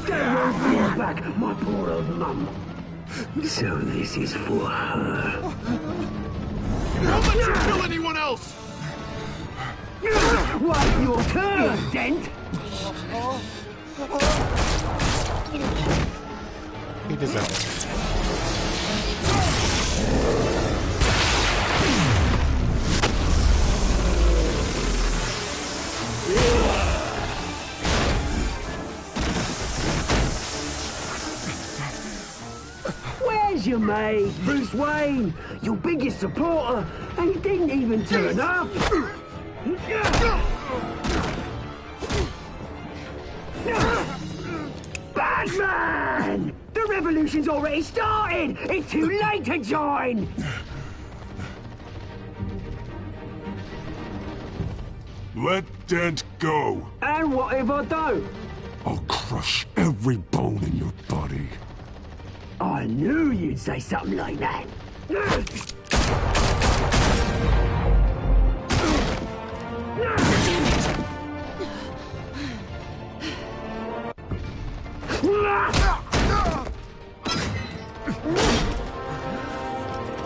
That won't bring back my poor old mum. So this is for her. Don't let you kill anyone else! What's your turn, Dent? He deserves it. Where's your mate, Bruce Wayne? Your biggest supporter, and he didn't even turn up. Batman! The revolution's already started! It's too late to join! Let Dent go. And what if I don't? I'll crush every bone in your body. I knew you'd say something like that.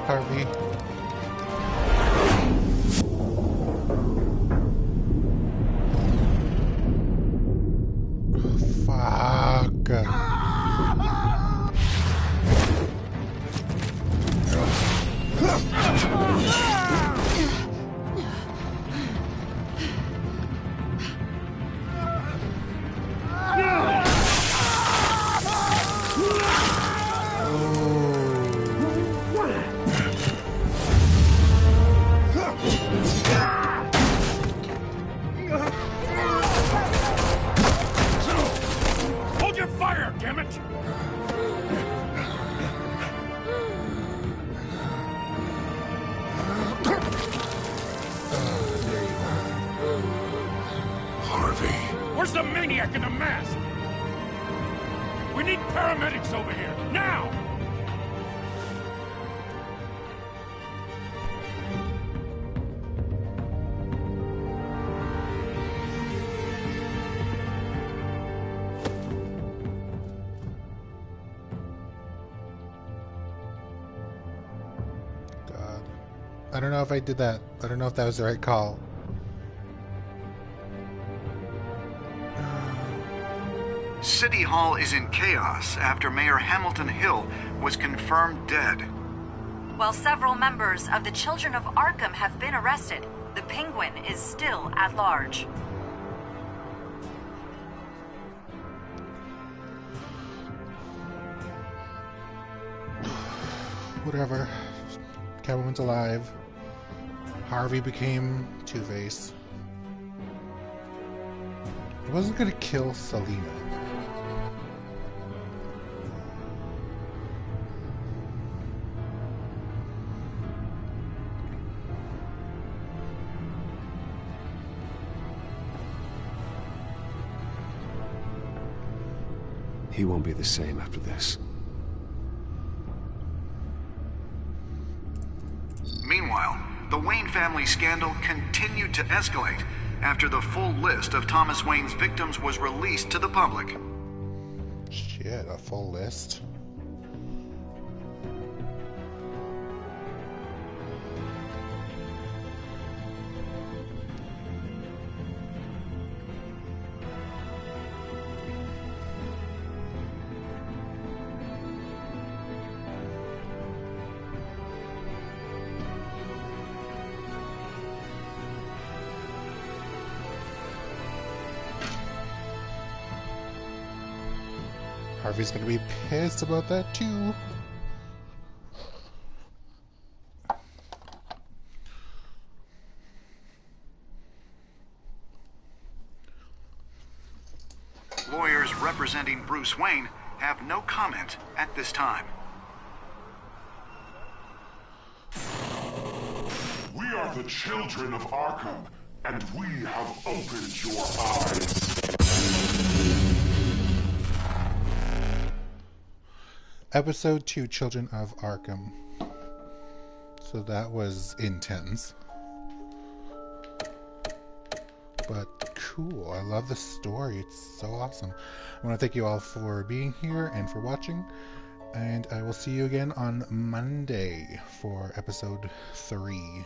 Harvey. Fuck. Hold your fire, damn it! Harvey. Where's the maniac in the mask? We need paramedics over here, now! God. I don't know if I did that. I don't know if that was the right call. City Hall is in chaos after Mayor Hamilton Hill was confirmed dead. While several members of the Children of Arkham have been arrested, the Penguin is still at large. Whatever. Catwoman's alive. Harvey became Two-Face. He wasn't gonna kill Selina. He won't be the same after this. Meanwhile, the Wayne family scandal continued to escalate after the full list of Thomas Wayne's victims was released to the public. Shit, a full list? Harvey's gonna be pissed about that too. Lawyers representing Bruce Wayne have no comment at this time. We are the children of Arkham, and we have opened your eyes. Episode 2, Children of Arkham. So that was intense. But cool. I love the story. It's so awesome. I want to thank you all for being here and for watching. And I will see you again on Monday for episode 3.